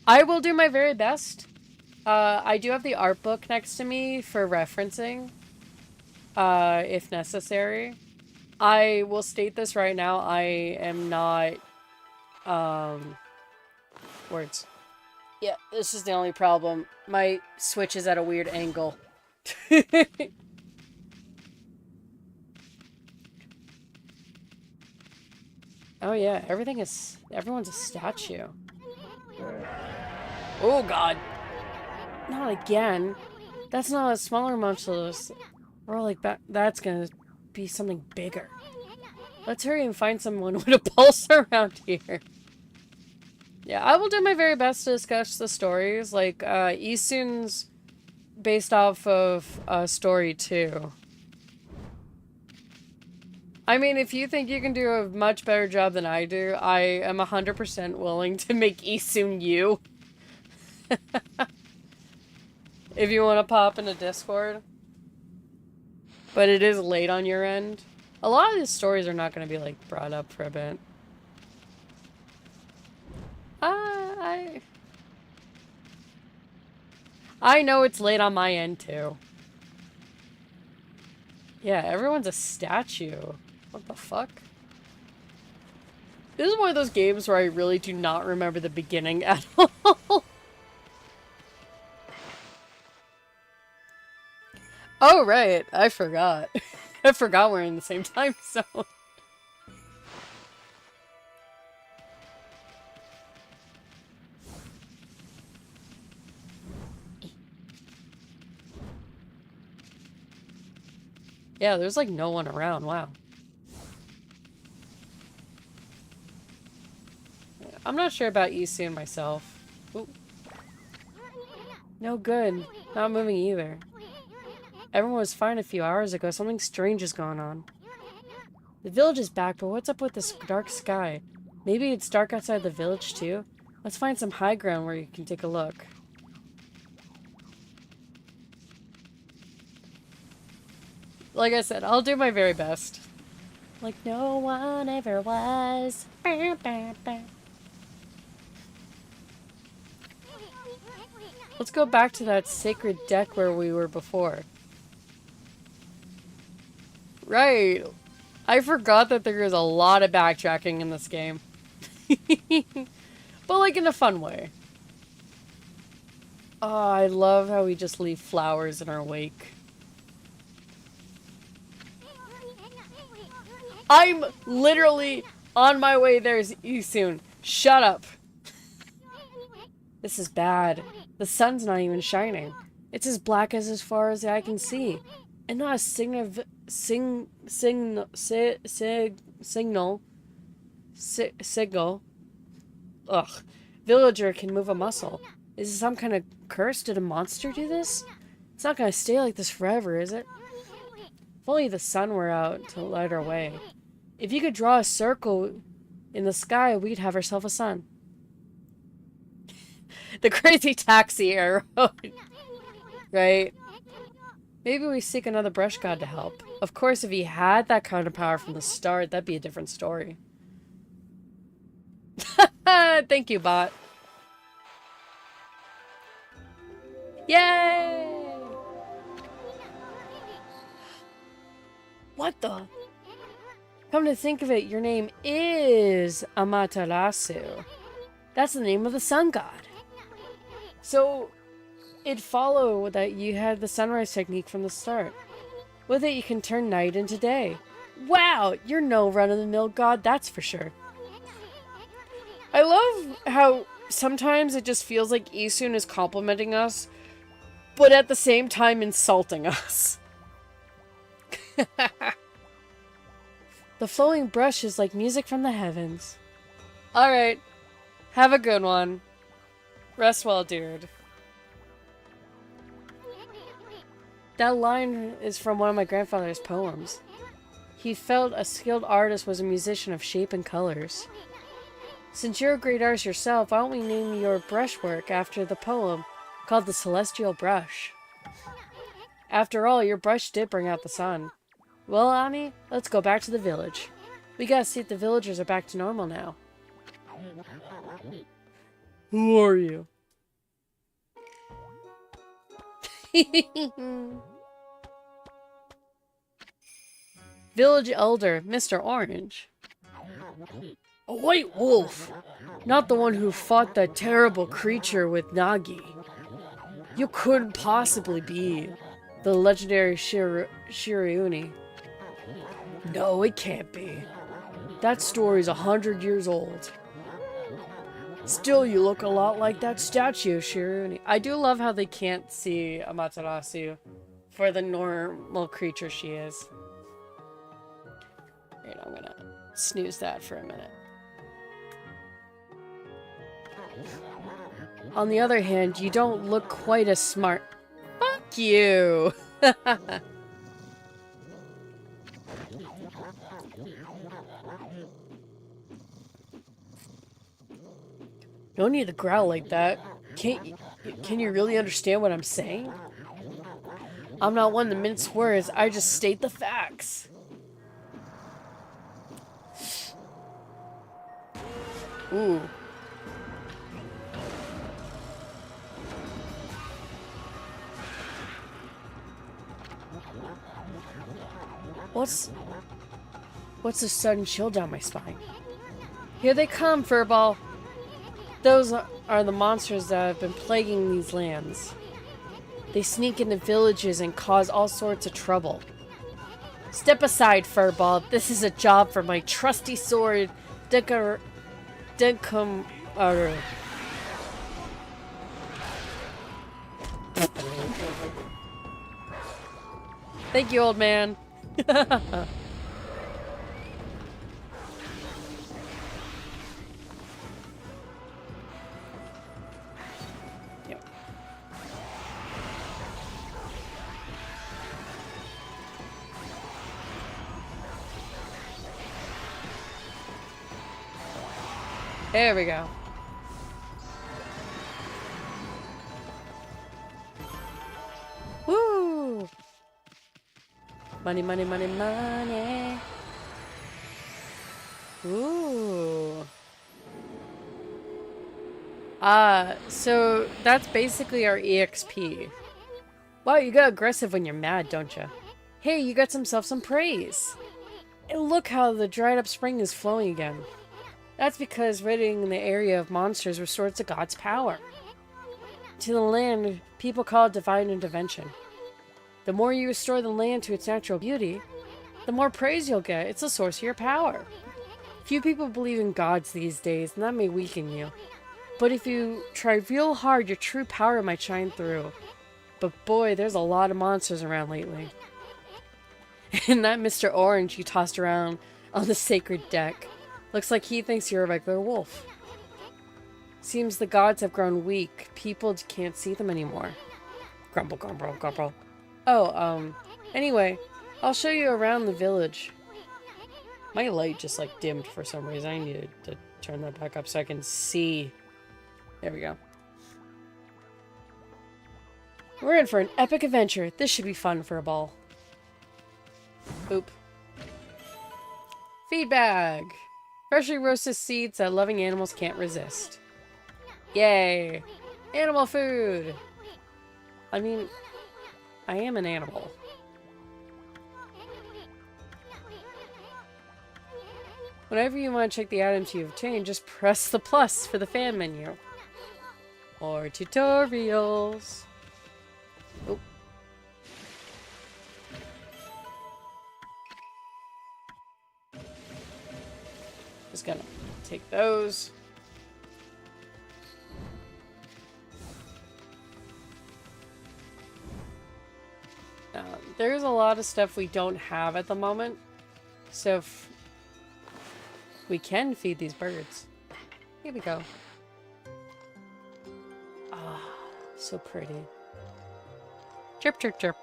I will do my very best. I do have the art book next to me for referencing, if necessary. I will state this right now. I am not, words. Yeah, this is the only problem. My Switch is at a weird angle. Oh yeah, everyone's a statue. Oh god. Not again. That's not a smaller monstrous. Or like that's gonna be something bigger. Let's hurry and find someone with a pulse around here. Yeah, I will do my very best to discuss the stories. Like, Isun's based off of story 2. I mean, if you think you can do a much better job than I do, I am 100% willing to make Isun you. If you want to pop in a Discord. But it is late on your end. A lot of these stories are not going to be, like, brought up for a bit. I know it's late on my end, too. Yeah, everyone's a statue. What the fuck? This is one of those games where I really do not remember the beginning at all. Oh, right. I forgot. I forgot we're in the same time zone. Yeah, there's like no one around. Wow. I'm not sure about Isun myself. Ooh. No good. Not moving either. Everyone was fine a few hours ago. Something strange is going on. The village is back, but what's up with this dark sky? Maybe it's dark outside the village too? Let's find some high ground where you can take a look. Like I said, I'll do my very best. Like no one ever was. Let's go back to that sacred deck where we were before. Right. I forgot that there is a lot of backtracking in this game. But like in a fun way. Oh, I love how we just leave flowers in our wake. I'm literally on my way there soon. Shut up. This is bad. The sun's not even shining. It's as black as far as the eye can see. And not a signal villager can move a muscle. Is it some kind of curse? Did a monster do this? It's not gonna stay like this forever, is it? If only the sun were out to light our way. If you could draw a circle in the sky, we'd have ourselves a sun. The crazy taxi arrow. Right? Maybe we seek another brush god to help. Of course, if he had that kind of power from the start, that'd be a different story. Thank you, bot. Yay! What the? Come to think of it, your name is Amaterasu. That's the name of the sun god. So, it'd follow that you had the sunrise technique from the start. With it, you can turn night into day. Wow, you're no run-of-the-mill god, that's for sure. I love how sometimes it just feels like Isun is complimenting us, but at the same time insulting us. The flowing brush is like music from the heavens. Alright, have a good one. Rest well, dude. That line is from one of my grandfather's poems. He felt a skilled artist was a musician of shape and colors. Since you're a great artist yourself, why don't we name your brushwork after the poem called The Celestial Brush? After all, your brush did bring out the sun. Well, Ami, let's go back to the village. We gotta see if the villagers are back to normal now. Who are you? Village Elder, Mr. Orange. A white wolf! Not the one who fought that terrible creature with Nagi. You couldn't possibly be the legendary Shirayuni. No, it can't be. That story's 100 years old. Still, you look a lot like that statue, Shirayuni. I do love how they can't see Amaterasu for the normal creature she is. Wait, I'm gonna snooze that for a minute. On the other hand, you don't look quite as smart. Fuck you! No need to growl like that. Can you really understand what I'm saying? I'm not one to mince words, I just state the facts. Ooh. What's a sudden chill down my spine? Here they come, Furball. Those are the monsters that have been plaguing these lands. They sneak into villages and cause all sorts of trouble. Step aside, Furball. This is a job for my trusty sword, Thank you, old man. Yep. There we go. Woo! Money, money, money, money. Ooh. So that's basically our EXP. Wow, you get aggressive when you're mad, don't you? Hey, you got some praise. And look how the dried up spring is flowing again. That's because ridding the area of monsters restores the god's power. To the land, people call it divine intervention. The more you restore the land to its natural beauty, the more praise you'll get. It's the source of your power. Few people believe in gods these days, and that may weaken you. But if you try real hard, your true power might shine through. But boy, there's a lot of monsters around lately. And that Mr. Orange you tossed around on the sacred deck looks like he thinks you're a regular wolf. Seems the gods have grown weak. People can't see them anymore. Grumble, grumble, grumble. Oh, anyway, I'll show you around the village. My light just, like, dimmed for some reason. I needed to turn that back up so I can see. There we go. We're in for an epic adventure. This should be fun for a ball. Oop. Feed bag! Freshly roasted seeds that loving animals can't resist. Yay! Animal food! I mean, I am an animal. Whenever you want to check the items you've obtained, just press the plus for the fan menu. Or tutorials. Oop. Just gonna take those. There's a lot of stuff we don't have at the moment, so we can feed these birds. Here we go. Ah, so pretty. Chirp, chirp, chirp.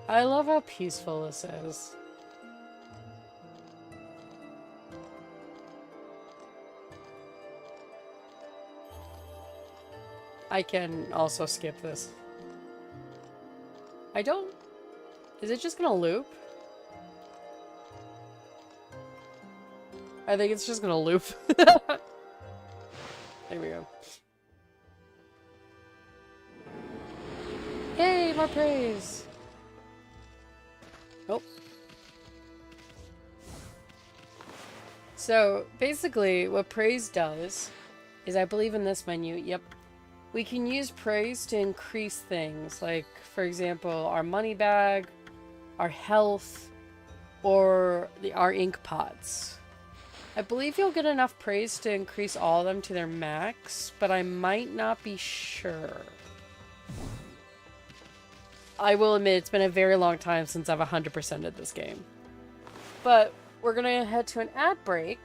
I love how peaceful this is. I can also skip this. I don't... Is it just gonna loop? I think it's just gonna loop. There we go. Yay, more praise! Nope. So, basically, what praise does is, I believe in this menu, yep. We can use praise to increase things, like, for example, our money bag, our health, or our ink pots. I believe you'll get enough praise to increase all of them to their max, but I might not be sure. I will admit, it's been a very long time since I've 100%ed this game. But we're gonna head to an ad break,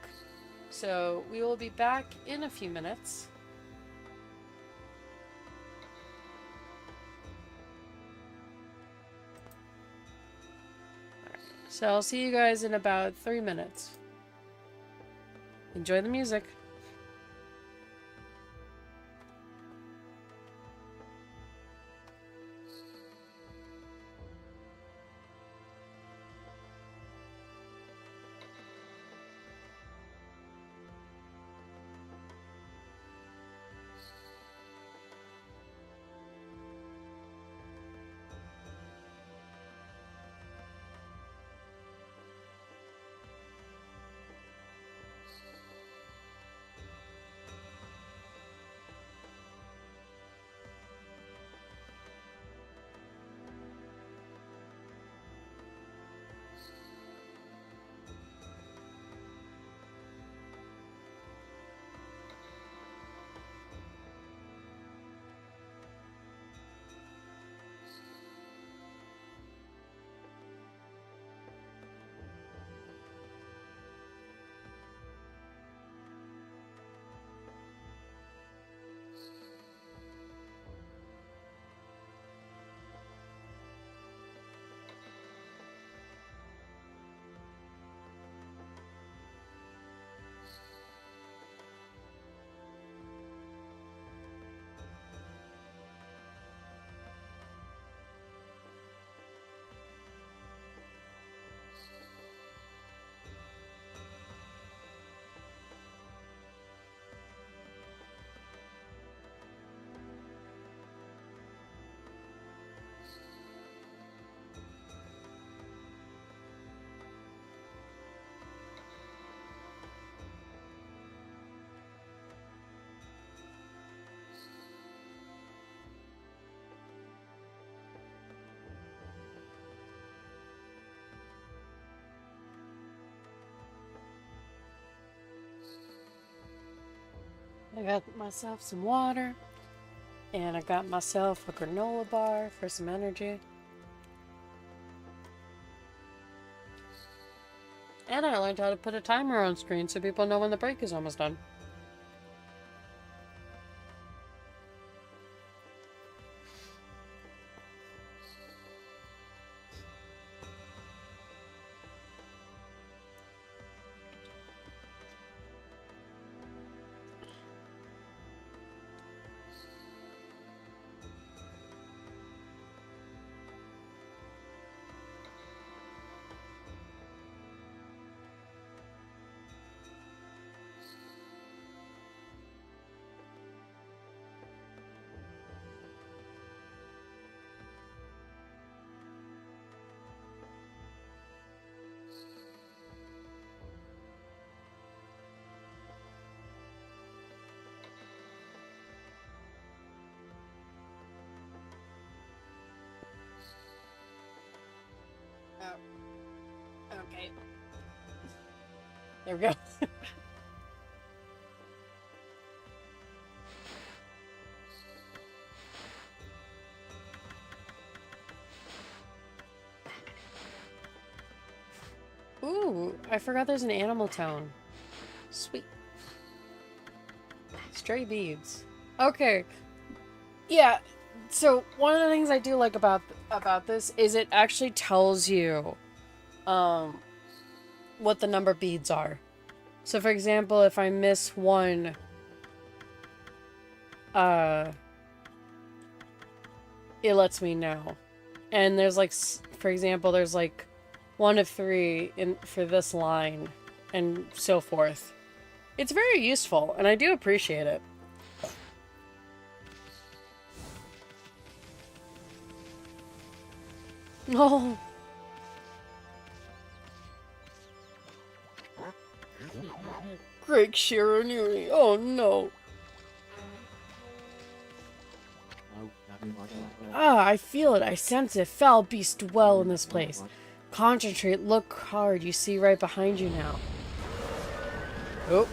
so we will be back in a few minutes. So I'll see you guys in about 3 minutes. Enjoy the music. I got myself some water, and I got myself a granola bar for some energy. And I learned how to put a timer on screen so people know when the break is almost done. Oh. Okay. There we go. Ooh, I forgot there's an animal town. Sweet. Stray beads. Okay. Yeah, so one of the things I do like about this is it actually tells you what the number of beads are. So for example, if I miss one, it lets me know. And there's like, for example, there's like 1 of 3 for this line. and so forth. It's very useful, and I do appreciate it. Oh. Great Shiranui. Oh no. Ah, I feel it. I sense it. Foul beasts dwell in this place. Concentrate. Look hard. You see right behind you now. Oh.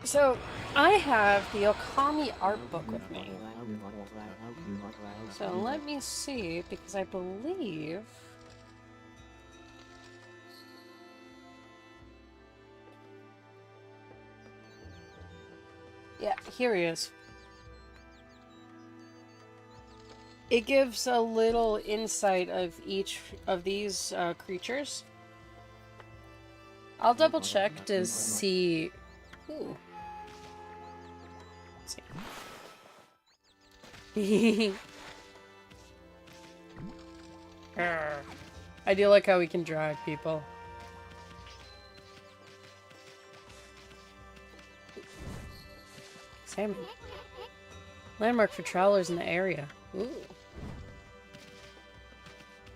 So, I have the Okami art book with me. So let me see, because I believe... Yeah, here he is. It gives a little insight of each of these creatures. I'll double check to see... Ooh. I do like how we can drag people. Salmon. Landmark for travelers in the area. Ooh.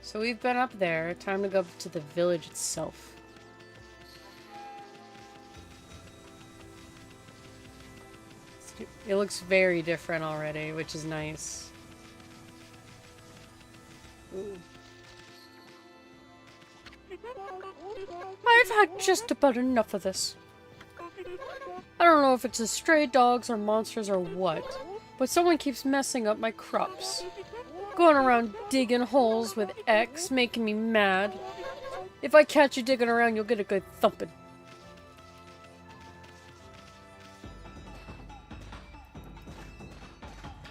So we've been up there. Time to go up to the village itself. It looks very different already, which is nice. Ooh. I've had just about enough of this. I don't know if it's the stray dogs or monsters or what, but someone keeps messing up my crops. Going around digging holes with X, making me mad. If I catch you digging around, you'll get a good thumping.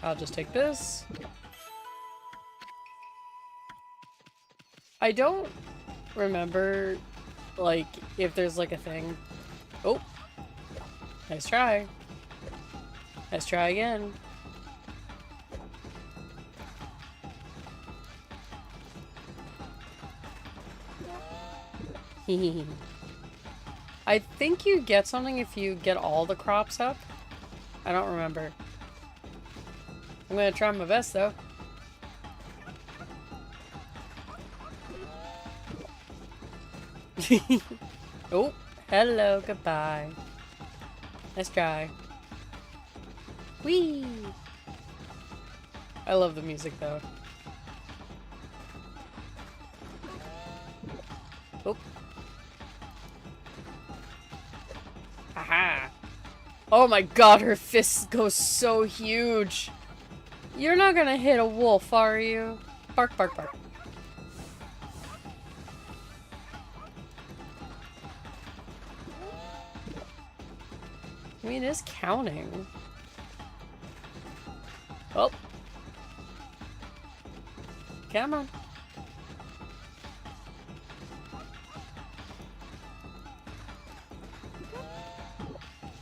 I'll just take this. I don't remember, like, if there's, like, a thing. Oh. Nice try. Let's try again. I think you get something if you get all the crops up. I don't remember. I'm gonna try my best though. Oh, hello, goodbye. Let's try. Whee! I love the music though. Oh. Aha! Oh my god, her fist goes so huge! You're not gonna hit a wolf, are you? Bark, bark, bark. I mean, it is counting. Oh. Come on.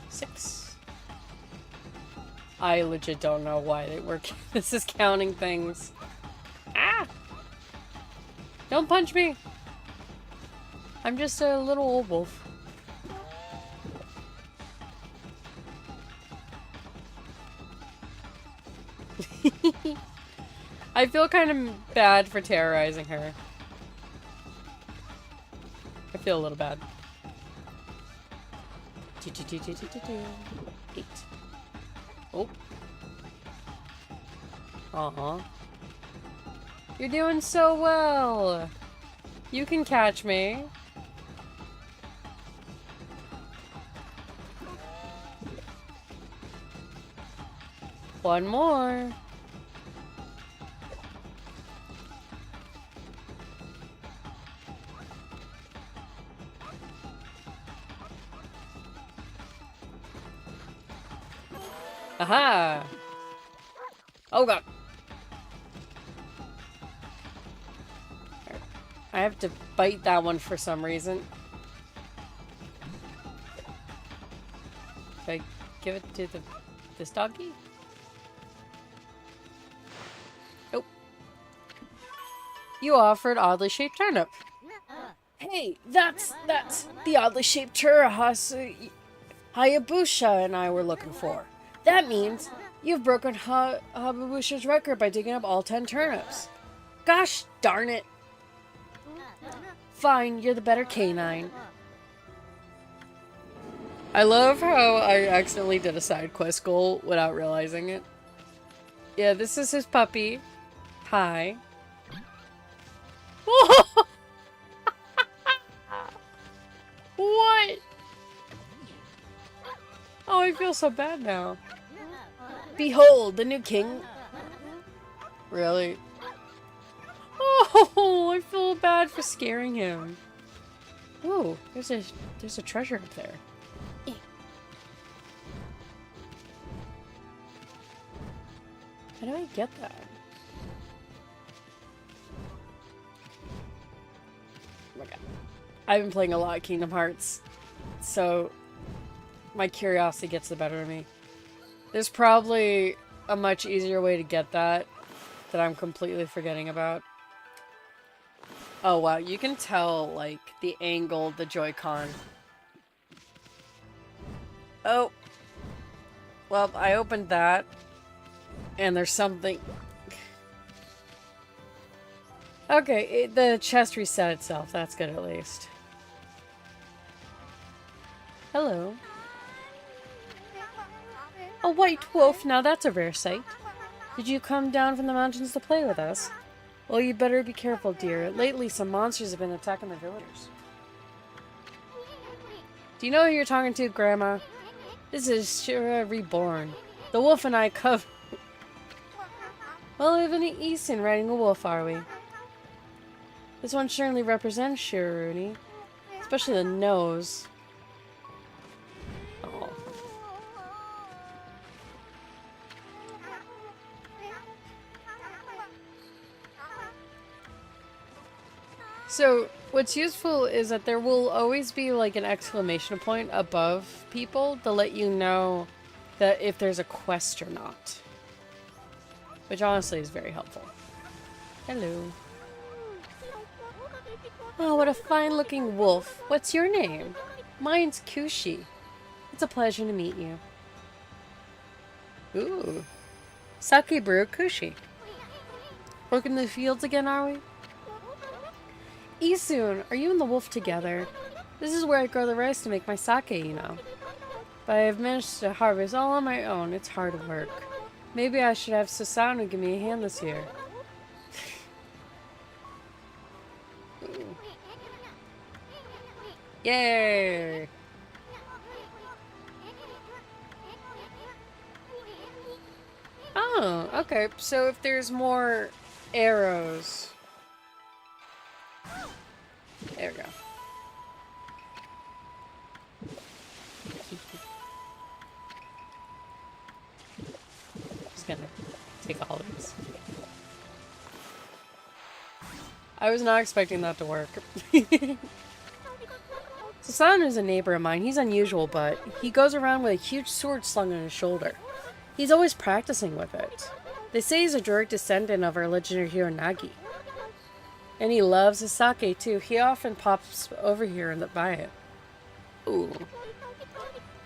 Six. I legit don't know why they work. This is counting things. Ah! Don't punch me! I'm just a little old wolf. I feel kind of bad for terrorizing her. I feel a little bad. 8. Oh. Uh-huh. You're doing so well. You can catch me. One more. Aha! Oh god. I have to bite that one for some reason. Should I give it to this doggy? Nope. You offered oddly shaped turnip. Hey, that's the oddly shaped Hayabusa and I were looking for. That means you've broken Hababusha's record by digging up all 10 turnips. Gosh darn it. Fine, you're the better canine. I love how I accidentally did a side quest goal without realizing it. Yeah, this is his puppy. Hi. What? Oh, I feel so bad now. Behold, the new king. Really? Oh, I feel bad for scaring him. Ooh, there's a treasure up there. How do I get that? Oh my god. I've been playing a lot of Kingdom Hearts, so my curiosity gets the better of me. There's probably a much easier way to get that I'm completely forgetting about. Oh wow, you can tell, like, the angle, the Joy-Con. Oh. Well, I opened that. And there's something... Okay, the chest reset itself. That's good at least. Hello. A white wolf, now that's a rare sight. Did you come down from the mountains to play with us? Well, you better be careful, dear. Lately, some monsters have been attacking the villagers. Do you know who you're talking to, Grandma? This is Shira Reborn. The wolf and I cover... Well, we live in the east and riding a wolf, are we? This one certainly represents Shiruni. Especially the nose. Oh. So, what's useful is that there will always be like an exclamation point above people to let you know that if there's a quest or not. Which honestly is very helpful. Hello. Oh, what a fine-looking wolf. What's your name? Mine's Kushi. It's a pleasure to meet you. Ooh. Sake brew Kushi. Working the fields again, are we? Isun, are you and the wolf together? This is where I grow the rice to make my sake, you know. But I've managed to harvest all on my own. It's hard work. Maybe I should have Susanoo give me a hand this year. Yay! Oh, okay. So if there's more arrows... There we go. Just gonna take all of these. I was not expecting that to work. Susanoo's a neighbor of mine. He's unusual, but he goes around with a huge sword slung on his shoulder. He's always practicing with it. They say he's a direct descendant of our legendary hero Nagi. And he loves his sake too. He often pops over here and buy it. Ooh.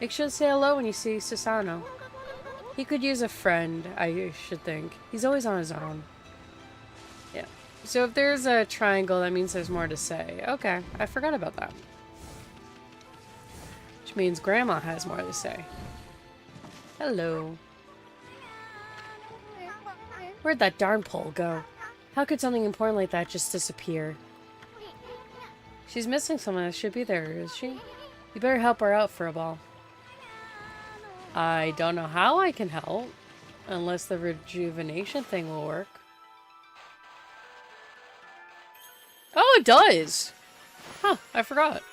Make sure to say hello when you see Susanoo. He could use a friend, I should think. He's always on his own. Yeah. So if there's a triangle, that means there's more to say. Okay, I forgot about that. Which means Grandma has more to say. Hello. Where'd that darn pole go? How could something important like that just disappear? She's missing someone that should be there, is she? You better help her out for a ball. I don't know how I can help. Unless the rejuvenation thing will work. Oh, it does! Huh, I forgot.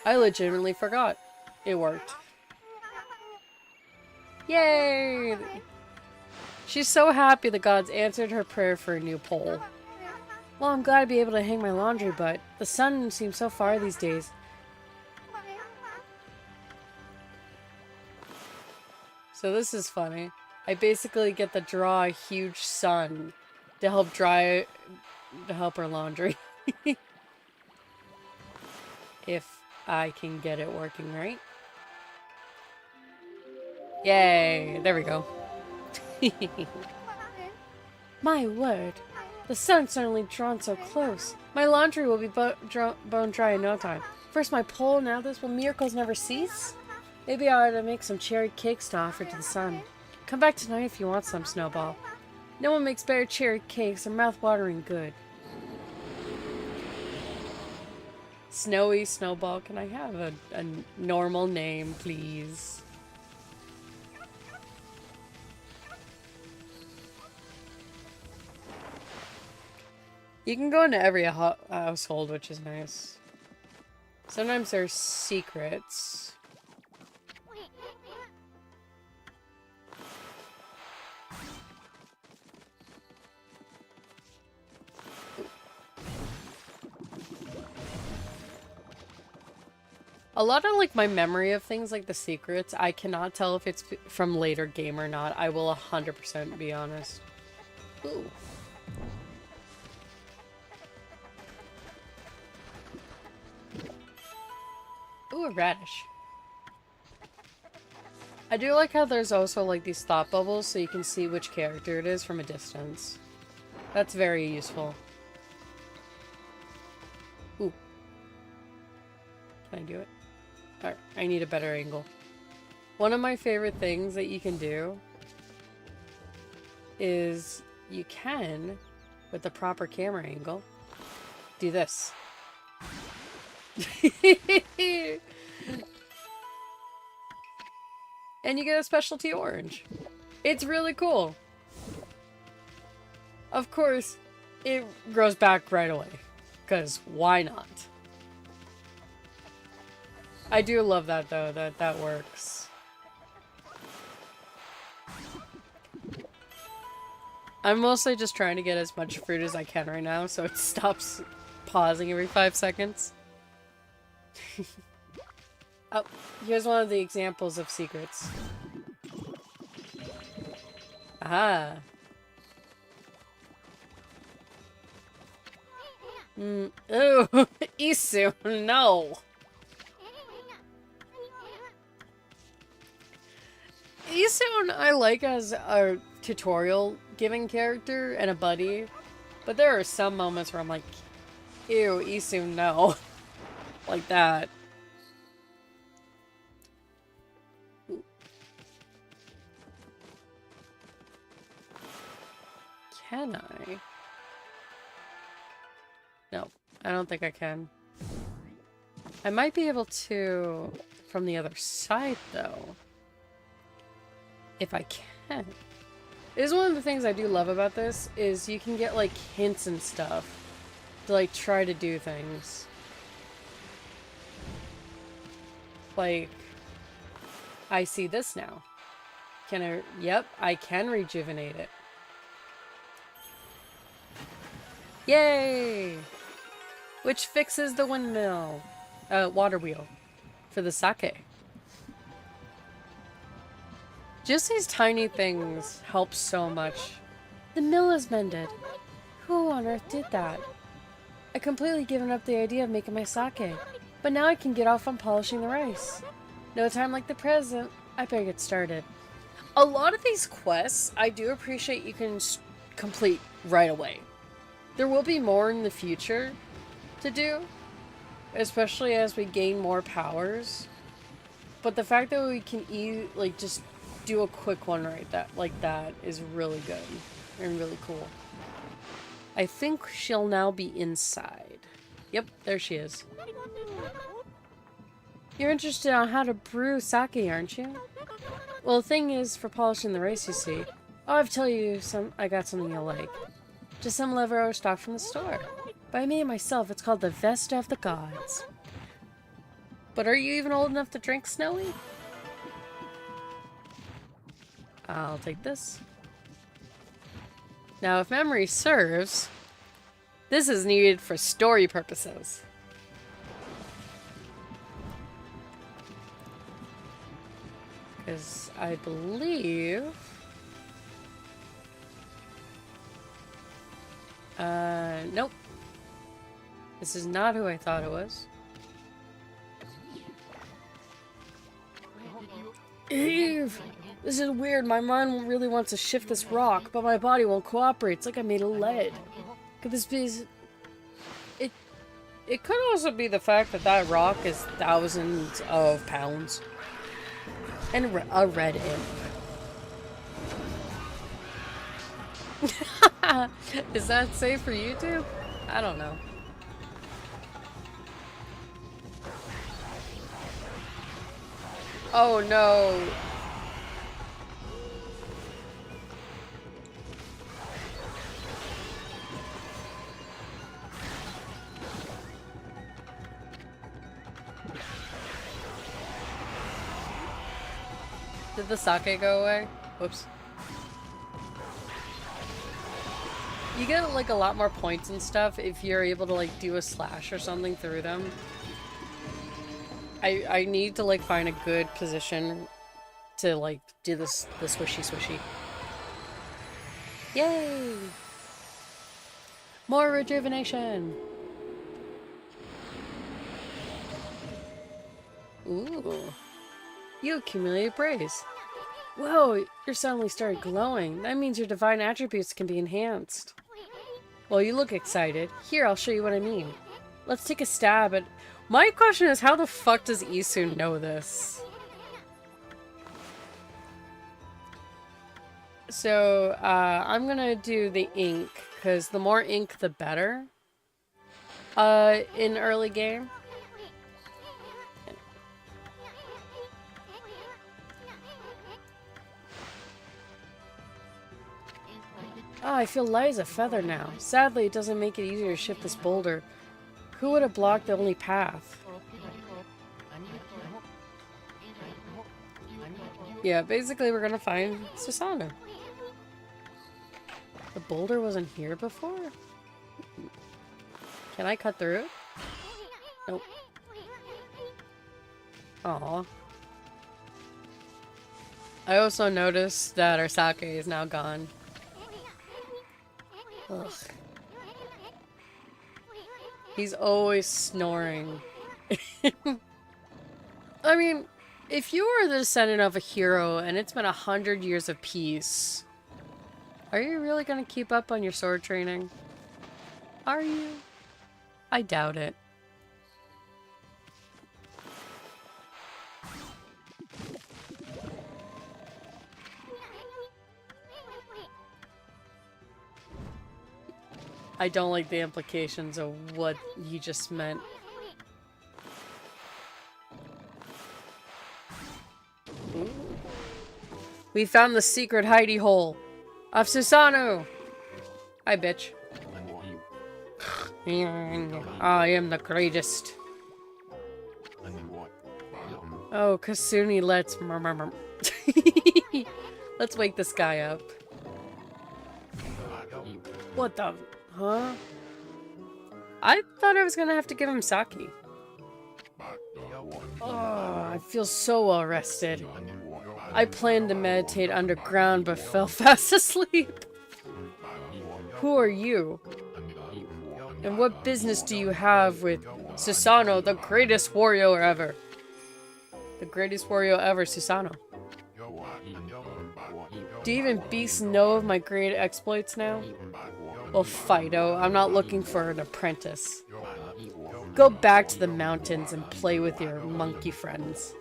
I legitimately forgot. It worked. Yay! She's so happy the gods answered her prayer for a new pole. Well, I'm glad to be able to hang my laundry, but the sun seems so far these days. So this is funny. I basically get to draw a huge sun to help her laundry. If I can get it working right. Yay, there we go. My word, the sun's certainly drawn so close. My laundry will be bone dry in no time. First my pole, now this. Will miracles never cease? Maybe I ought to make some cherry cakes to offer to the sun. Come back tonight if you want some, Snowball. No one makes better cherry cakes. They're mouth-watering good. Snowy Snowball, can I have a normal name, please? You can go into every household, which is nice. Sometimes there's secrets. A lot of like my memory of things like the secrets, I cannot tell if it's from later game or not. I will 100% be honest. Ooh. Ooh, a radish. I do like how there's also like these thought bubbles so you can see which character it is from a distance. That's very useful. Ooh. Can I do it? Alright, I need a better angle. One of my favorite things that you can do is you can, with the proper camera angle, do this. And you get a specialty orange. It's really cool. Of course, it grows back right away. Because why not? I do love that though, that works. I'm mostly just trying to get as much fruit as I can right now, so it stops pausing every 5 seconds. Oh, here's one of the examples of secrets. Ah. Ooh, Isu, no. Isun I like as a tutorial giving character and a buddy, but there are some moments where I'm like, ew, Isun, no. Like that. Can I? No, I don't think I can. I might be able to from the other side, though. If I can. This is one of the things I do love about this, is you can get, like, hints and stuff to, like, try to do things. Like, I see this now. Can I? Yep, I can rejuvenate it. Yay! Which fixes the windmill. Water wheel. For the sake. Just these tiny things help so much. The mill is mended. Who on earth did that? I completely given up the idea of making my sake, but now I can get off on polishing the rice. No time like the present. I better get started. A lot of these quests, I do appreciate you can complete right away. There will be more in the future to do, especially as we gain more powers. But the fact that we can just do a quick one like that is really good and really cool. I think she'll now be inside. Yep, there she is. You're interested on how to brew sake, aren't you? Well, the thing is, for polishing the rice, you see. Oh, I've tell you I got something you'll like. Just some leftover stock from the store. By me and myself, it's called the Vesta of the Gods. But are you even old enough to drink, Snowy? I'll take this. Now, if memory serves, this is needed for story purposes. Because I believe... nope. This is not who I thought it was. Eve! This is weird. My mind really wants to shift this rock, but my body won't cooperate. It's like I made of lead. Could this be... It could also be the fact that that rock is thousands of pounds. And a red imp. Is that safe for YouTube? I don't know. Oh no. Did the sake go away? Whoops. You get like a lot more points and stuff if you're able to like do a slash or something through them. I need to like find a good position to like do the swishy swishy. Yay! More rejuvenation! Ooh. You accumulate praise. Whoa, you're suddenly started glowing. That means your divine attributes can be enhanced. Well, you look excited. Here, I'll show you what I mean. Let's take a stab at... My question is, how the fuck does Isu know this? So, I'm gonna do the ink, because the more ink, the better. In early game. Oh, I feel light as a feather now. Sadly, it doesn't make it easier to shift this boulder. Who would have blocked the only path? Yeah, basically we're gonna find Susanoo. The boulder wasn't here before? Can I cut through it? Nope. Aww. I also noticed that our sake is now gone. Ugh. He's always snoring. I mean, if you were the descendant of a hero and it's been 100 years of peace, are you really gonna keep up on your sword training? Are you? I doubt it. I don't like the implications of what he just meant. Ooh. We found the secret hidey hole of Susanoo! Hi, bitch. I am the greatest. Oh, Kasuni, let's... Let's wake this guy up. What the... Huh? I thought I was gonna have to give him sake. Oh, I feel so well rested. I planned to meditate underground but fell fast asleep. Who are you? And what business do you have with Susanoo, the greatest warrior ever? The greatest warrior ever, Susanoo. Do even beasts know of my great exploits now? Well, Fido, I'm not looking for an apprentice. Go back to the mountains and play with your monkey friends.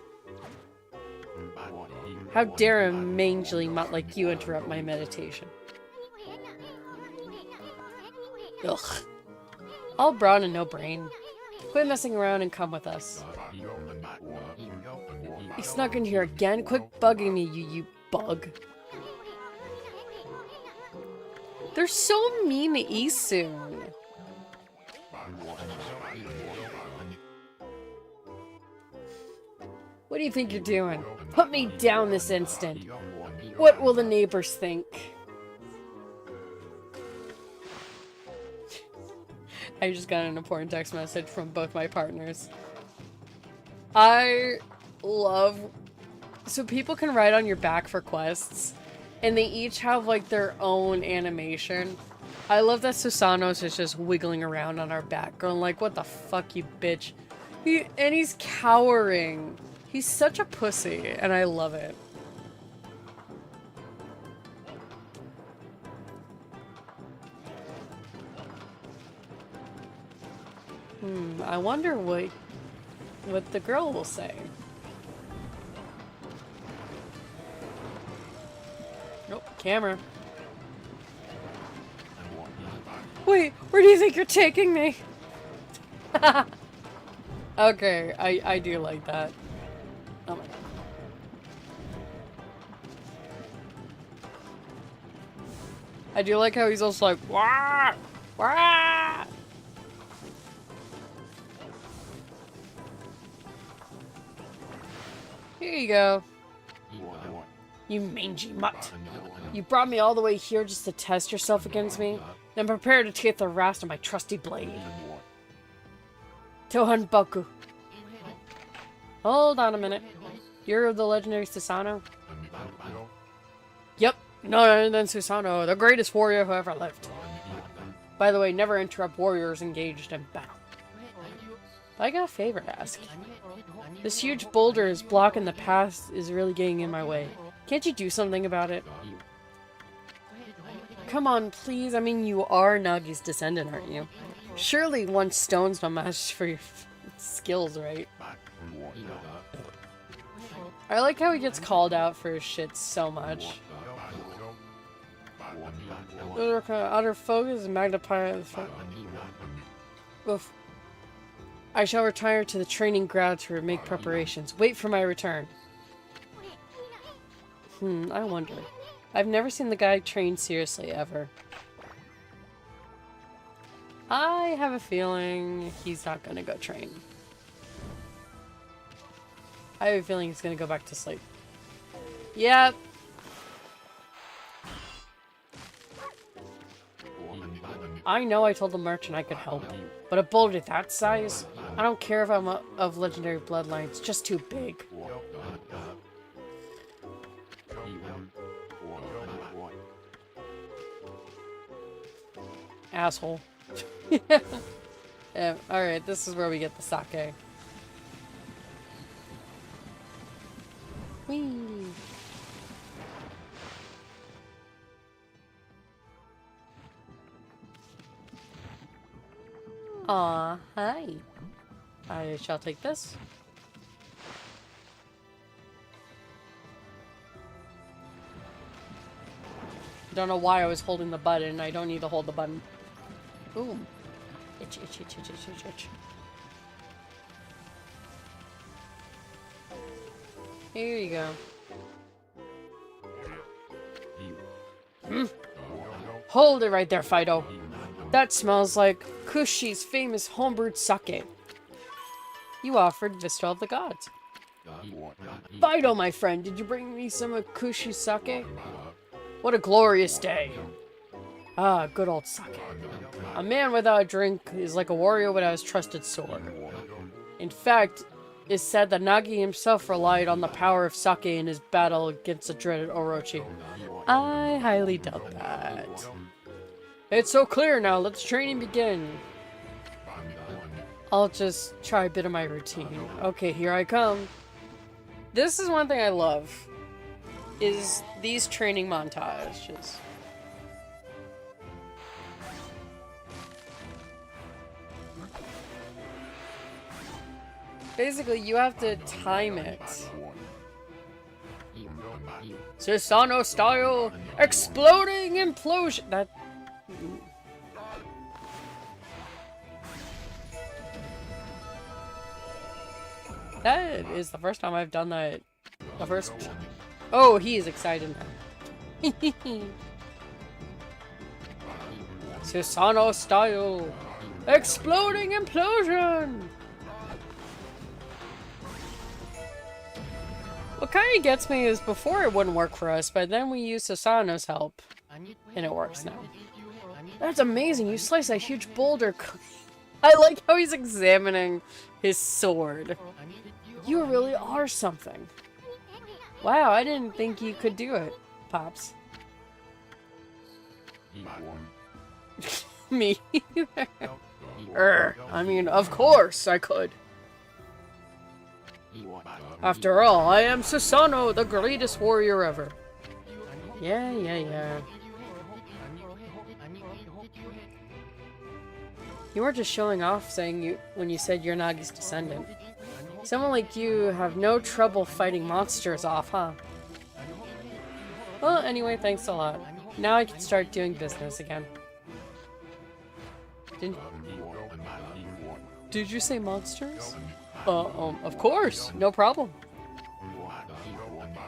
How dare a mangy mutt like you interrupt my meditation? Ugh. All brawn and no brain. Quit messing around and come with us. You snuck in here again? Quit bugging me, you bug. They're so mean to Isu. What do you think you're doing? Put me down this instant. What will the neighbors think? I just got an important text message from both my partners. I love... So people can ride on your back for quests, and they each have, like, their own animation. I love that Susanos is just wiggling around on our back, going like, what the fuck, you bitch. And he's cowering. He's such a pussy, and I love it. I wonder what the girl will say. Nope, camera. Wait, where do you think you're taking me? Okay, I do like that. Oh my god. I do like how he's also like, wah! Wah! Here you go. You mangy mutt. You brought me all the way here just to test yourself against me? Then prepare to take the wrath of my trusty blade. Tohan Boku. Hold on a minute. You're the legendary Susano? Yep. None other than Susano, the greatest warrior who ever lived. By the way, never interrupt warriors engaged in battle. But I got a favor to ask. This huge boulder is blocking the path, is really getting in my way. Can't you do something about it? Come on, please. I mean, you are Nagi's descendant, aren't you? Surely one stone's no match for your skills, right? I like how he gets called out for his shit so much. Outer focus and magnify. Oof. I shall retire to the training ground to make preparations. Wait for my return. I wonder. I've never seen the guy train seriously, ever. I have a feeling he's not gonna go train. I have a feeling he's gonna go back to sleep. Yep. I know I told the merchant I could help, but a boulder that size? I don't care if I'm of legendary bloodline, it's just too big. Asshole. Yeah, alright, this is where we get the sake. Whee! Aw, hi. I shall take this. Don't know why I was holding the button. I don't need to hold the button. Ooh. Itch, itch, itch, itch, itch, itch. Here you go. Hold it right there, Fido. That smells like Kushi's famous homebrewed sake. You offered Vistal of the Gods. Fido, my friend, did you bring me some of Kushi's sake? What a glorious day. Ah, good old sake. A man without a drink is like a warrior without his trusted sword. In fact, it's said that Nagi himself relied on the power of sake in his battle against the dreaded Orochi. I highly doubt that. It's so clear now, let's training begin. I'll just try a bit of my routine. Okay, here I come. This is one thing I love, is these training montages. Basically, you have to time it. Susano style exploding implosion. That is the first time I've done that. The first. Oh, he is excited now. Susano style exploding implosion. What kind of gets me is before it wouldn't work for us, but then we use Susano's help, and it works now. That's amazing! You sliced that huge boulder I like how he's examining his sword. You really are something. Wow, I didn't think you could do it, Pops. Me either. I mean, of course I could. After all, I am Susanoo, the greatest warrior ever. Yeah. You weren't just showing off saying when you said you're Nagi's descendant. Someone like you have no trouble fighting monsters off, huh? Well, anyway, thanks a lot. Now I can start doing business again. Did you say monsters? Of course, no problem.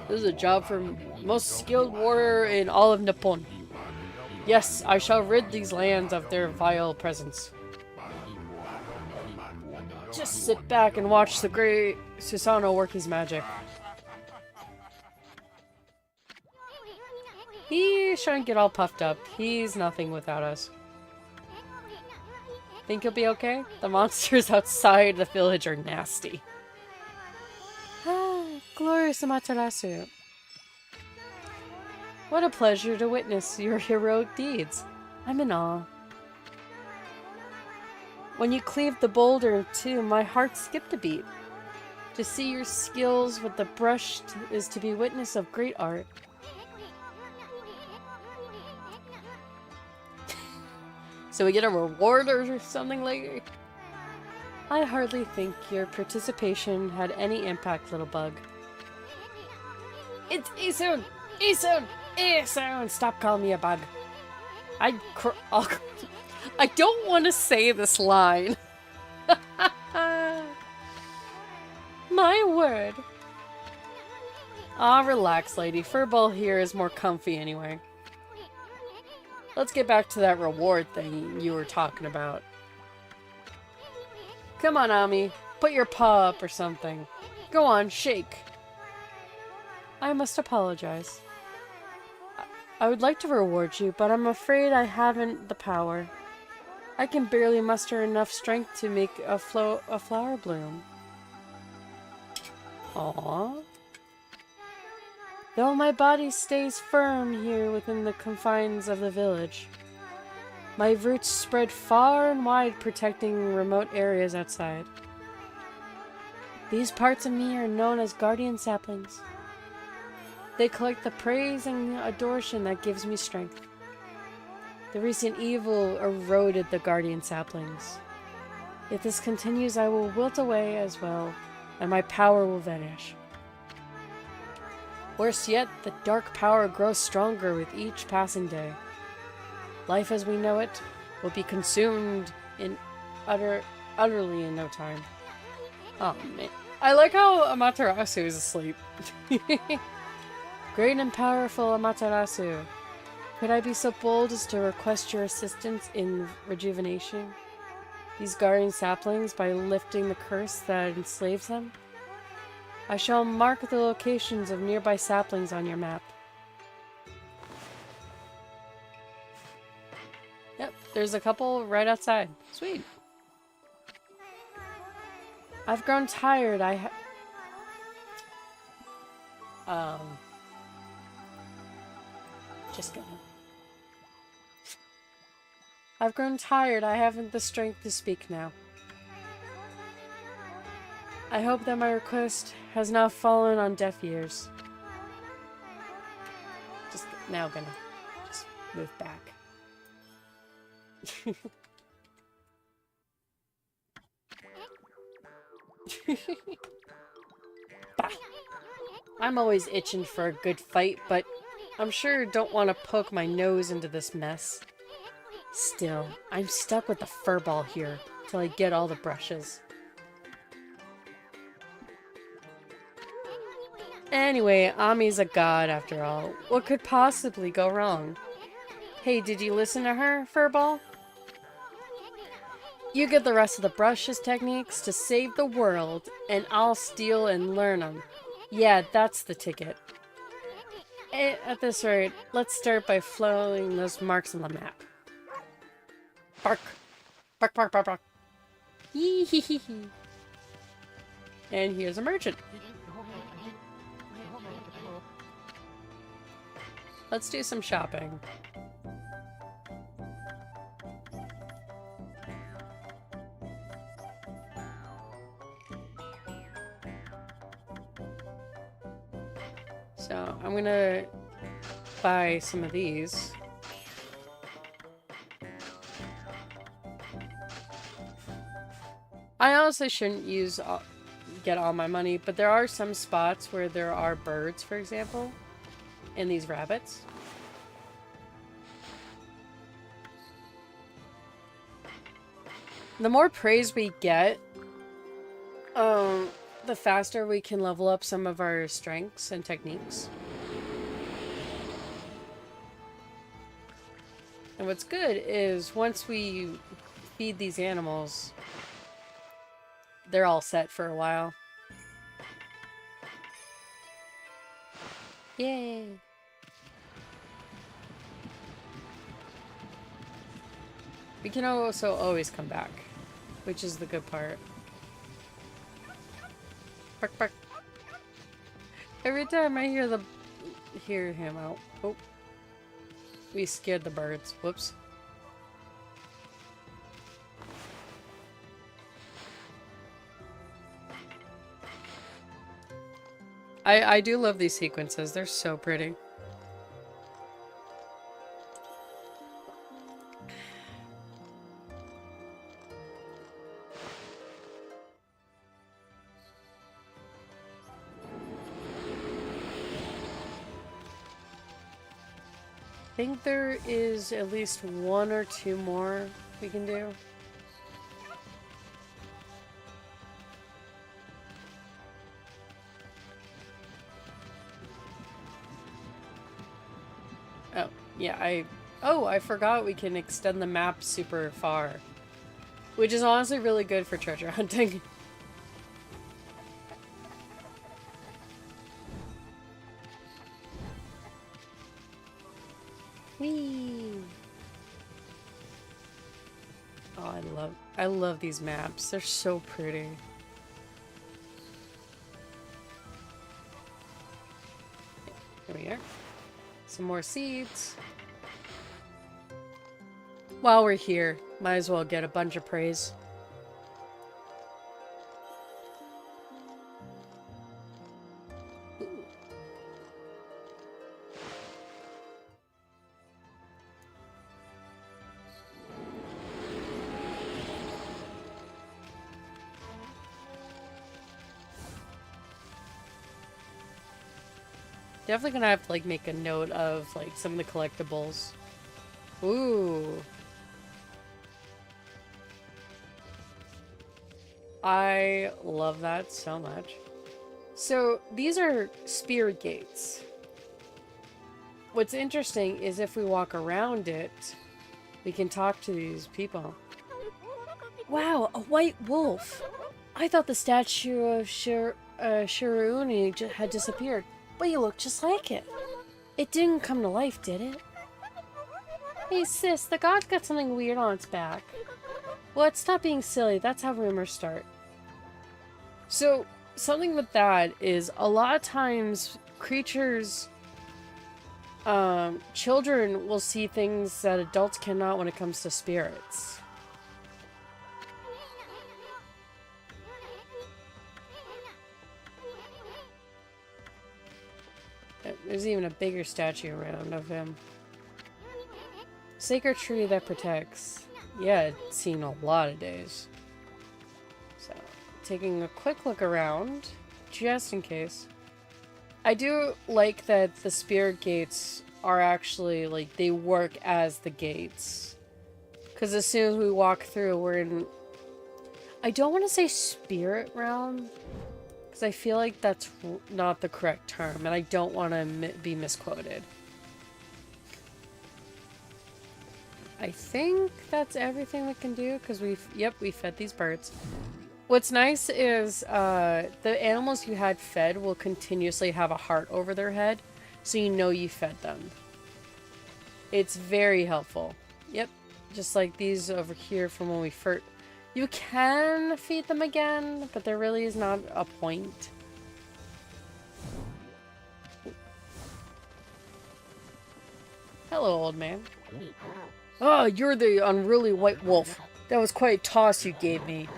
This is a job for most skilled warrior in all of Nippon. Yes, I shall rid these lands of their vile presence. Just sit back and watch the great Susanoo work his magic. He shouldn't get all puffed up. He's nothing without us. Think he'll be okay? The monsters outside the village are nasty. Ah, glorious Amaterasu. What a pleasure to witness your heroic deeds. I'm in awe. When you cleaved the boulder in two, my heart skipped a beat. To see your skills with the brush is to be witness of great art. So we get a reward or something later? I hardly think your participation had any impact, little bug. It's Isun! Isun! Isun! Stop calling me a bug. I don't want to say this line. My word. Ah, relax, lady. Furball here is more comfy anyway. Let's get back to that reward thing you were talking about. Come on, Ami. Put your paw up or something. Go on, shake. I must apologize. I would like to reward you, but I'm afraid I haven't the power. I can barely muster enough strength to make a flower bloom. Aww. Though my body stays firm here within the confines of the village, my roots spread far and wide, protecting remote areas outside. These parts of me are known as guardian saplings. They collect the praise and adoration that gives me strength. The recent evil eroded the guardian saplings. If this continues, I will wilt away as well, and my power will vanish. Worse yet, the dark power grows stronger with each passing day. Life as we know it will be consumed in utterly in no time. Oh man. I like how Amaterasu is asleep. Great and powerful Amaterasu, could I be so bold as to request your assistance in rejuvenation these guardian saplings by lifting the curse that enslaves them? I shall mark the locations of nearby saplings on your map. Yep, there's a couple right outside. Sweet. I've grown tired. Just kidding. I've grown tired. I haven't the strength to speak now. I hope that my request has now fallen on deaf ears. Just now gonna just move back. Bah. I'm always itching for a good fight, but I'm sure don't want to poke my nose into this mess. Still, I'm stuck with the furball here till I get all the brushes. Anyway, Ami's a god after all. What could possibly go wrong? Hey, did you listen to her, Furball? You get the rest of the brushes techniques to save the world, and I'll steal and learn them. Yeah, that's the ticket. At this rate, let's start by following those marks on the map. Bark! Bark, bark, bark, bark. And here's a merchant. Let's do some shopping. So I'm gonna buy some of these. I honestly shouldn't get all my money, but there are some spots where there are birds, for example, and these rabbits. The more praise we get, the faster we can level up some of our strengths and techniques. And what's good is once we feed these animals, they're all set for a while. Yay! We can also always come back, which is the good part. Bark, bark. Every time I hear him out. Oh. We scared the birds. Whoops. I do love these sequences. They're so pretty. I think there is at least one or two more we can do. Oh, yeah, I forgot we can extend the map super far. Which is honestly really good for treasure hunting. Whee! Oh, I love these maps. They're so pretty. Here we are. Some more seeds. While we're here, might as well get a bunch of praise. Definitely gonna have to like make a note of like some of the collectibles. Ooh. I love that so much. So these are spirit gates. What's interesting is if we walk around it, we can talk to these people. Wow, a white wolf! I thought the statue of Shiruni had disappeared. But you look just like it. It didn't come to life, did it? Hey sis, the god's got something weird on its back. What? Stop being silly. That's how rumors start. So, something with that is a lot of times creatures, children will see things that adults cannot when it comes to spirits. There's even a bigger statue around of him. Sacred tree that protects. Yeah, it's seen a lot of days. So, taking a quick look around, just in case. I do like that the spirit gates are actually, like, they work as the gates. Because as soon as we walk through, we're in... I don't want to say spirit realm. Because I feel like that's not the correct term, and I don't want to be misquoted. I think that's everything we can do, because we fed these birds. What's nice is the animals you had fed will continuously have a heart over their head, so you know you fed them. It's very helpful. Yep, just like these over here from when we first... You can feed them again, but there really is not a point. Hello, old man. Oh, you're the unruly white wolf. That was quite a toss you gave me.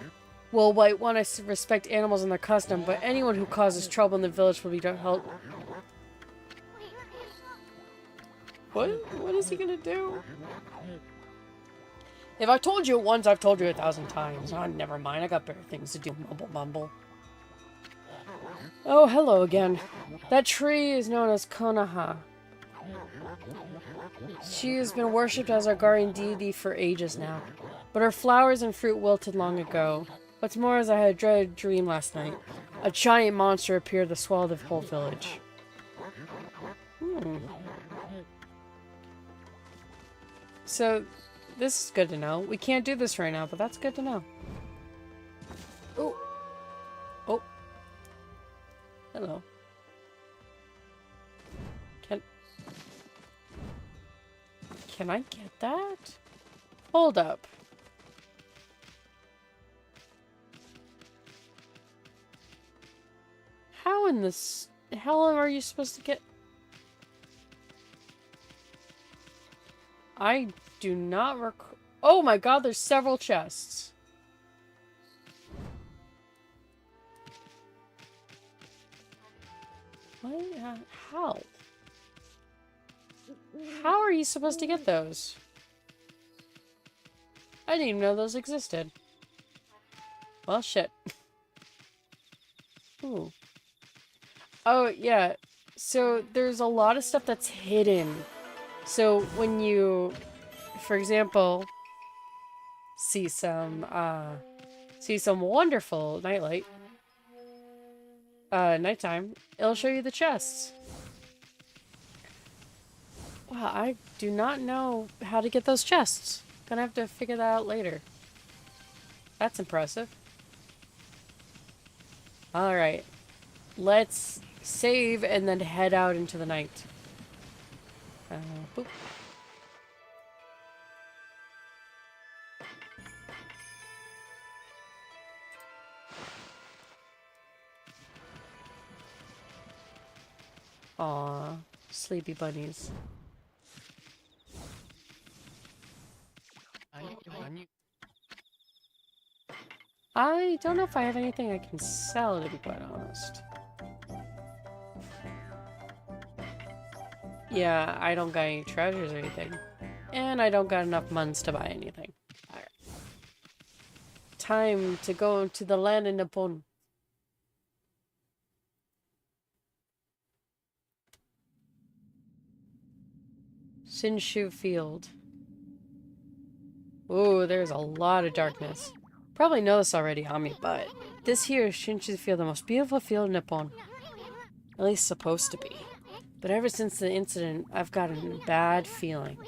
Well, White One, I respect animals and their custom, but anyone who causes trouble in the village will be held. What? What is he gonna do? If I told you it once, I've told you 1,000 times. Oh, never mind. I got better things to do. Mumble, mumble. Oh, hello again. That tree is known as Konoha. She has been worshipped as our guardian deity for ages now. But her flowers and fruit wilted long ago. What's more is I had a dreaded dream last night. A giant monster appeared to swallow the whole village. So, this is good to know. We can't do this right now, but that's good to know. Oh. Oh. Hello. Can I get that? Hold up. How in this hell are you supposed to get... I do not oh my god, there's several chests. What? How? How are you supposed to get those? I didn't even know those existed. Well, shit. Ooh. Oh, yeah. So, there's a lot of stuff that's hidden. So, when you, for example, see some wonderful nightlight, nighttime, it'll show you the chests. Wow, I do not know how to get those chests. Gonna have to figure that out later. That's impressive. Alright. Let's save and then head out into the night. Boop. Aw, sleepy bunnies. I don't know if I have anything I can sell, to be quite honest. Yeah, I don't got any treasures or anything. And I don't got enough months to buy anything. Alright. Time to go to the land in Nippon. Shinshu Field. Ooh, there's a lot of darkness. Probably know this already on me, but this here is Shinshu Field, the most beautiful field in Nippon. At least supposed to be. But ever since the incident, I've gotten a bad feeling.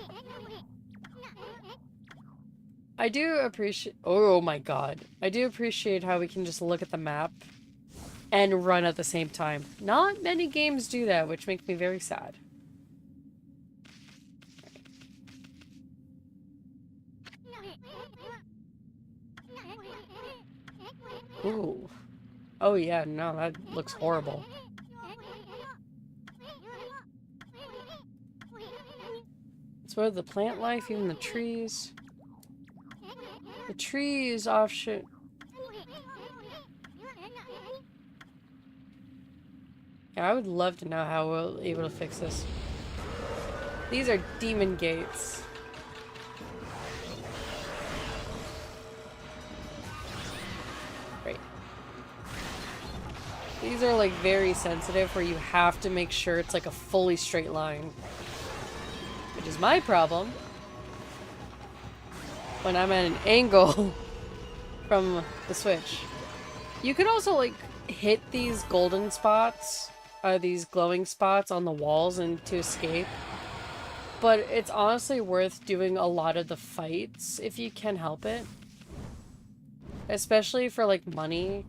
I do appreciate... Oh my god. I do appreciate how we can just look at the map and run at the same time. Not many games do that, which makes me very sad. Ooh. Oh yeah, no, that looks horrible. It's where the plant life, even the trees. The trees offshoot. Yeah, I would love to know how we're able to fix this. These are demon gates. Right. These are like very sensitive where you have to make sure it's like a fully straight line. Which is my problem. When I'm at an angle from the Switch. You can also like hit these golden spots, these glowing spots on the walls and to escape. But it's honestly worth doing a lot of the fights if you can help it. Especially for like money.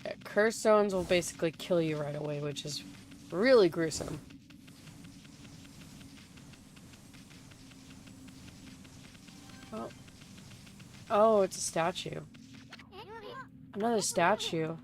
Yeah, curse zones will basically kill you right away, which is really gruesome. Oh, Oh, it's a statue. Another statue.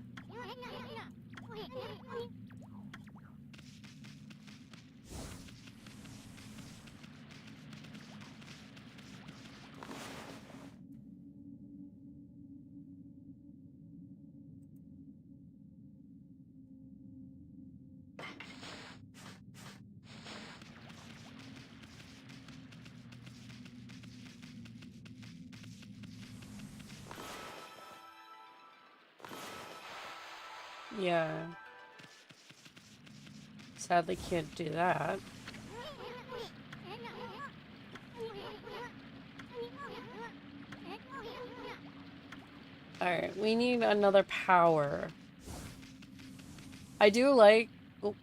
Yeah. Sadly can't do that. Alright, we need another power. I do like... Oh.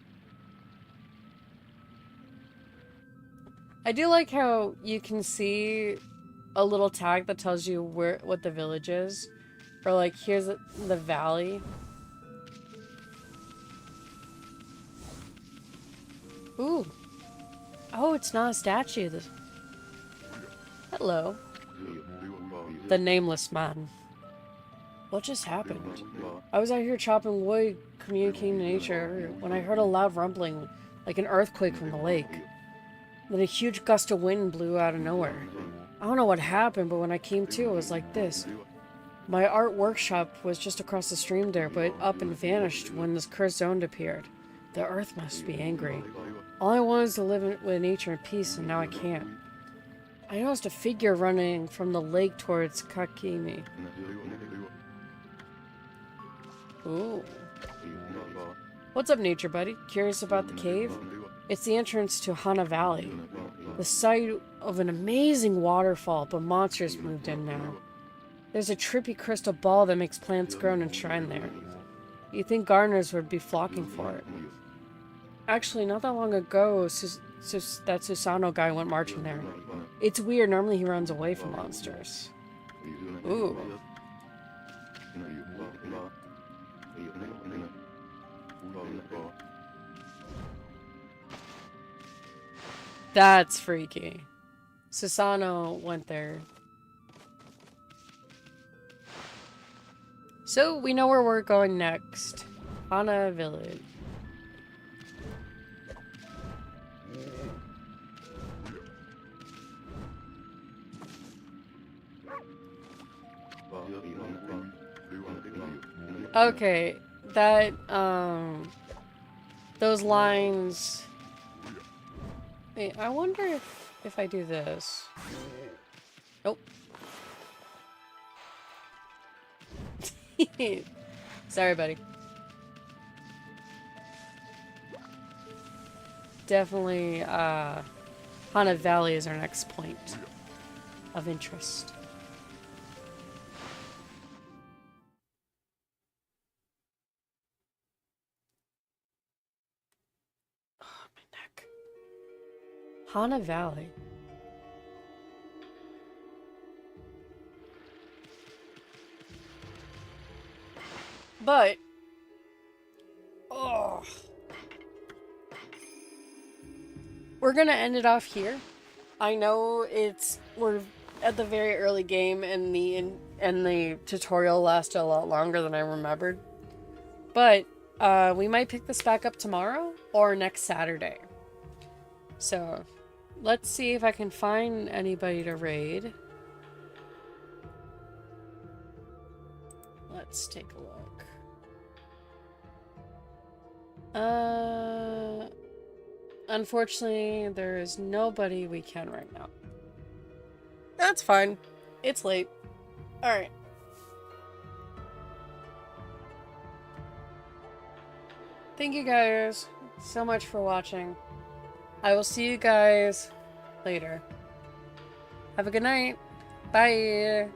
I do like how you can see a little tag that tells you what the village is. Or like, here's the valley. Ooh. Oh, it's not a statue. Hello. The nameless man. What just happened? I was out here chopping wood, communicating to nature, when I heard a loud rumbling, like an earthquake from the lake. Then a huge gust of wind blew out of nowhere. I don't know what happened, but when I came to, it was like this. My art workshop was just across the stream there, but up and vanished when this cursed zone appeared. The earth must be angry. All I wanted was to live with nature in peace, and now I can't. I noticed a figure running from the lake towards Okami. Ooh. What's up, nature buddy? Curious about the cave? It's the entrance to Hana Valley. The site of an amazing waterfall, but monsters moved in now. There's a trippy crystal ball that makes plants grow and enshrined there. You'd think gardeners would be flocking for it. Actually, not that long ago, that Susano guy went marching there. It's weird, normally he runs away from monsters. Ooh. That's freaky. Susano went there. So, we know where we're going next. Hana Village. Okay, that, those lines... Wait, I wonder if I do this. Nope. Sorry, buddy. Definitely, Hana Valley is our next point of interest. Oh, my neck. Hana Valley. But, oh, we're gonna end it off here. I know we're at the very early game, and the tutorial lasted a lot longer than I remembered. But we might pick this back up tomorrow or next Saturday. So let's see if I can find anybody to raid. Let's take a look. Unfortunately, there is nobody we can right now. That's fine. It's late. Alright. Thank you guys so much for watching. I will see you guys later. Have a good night. Bye.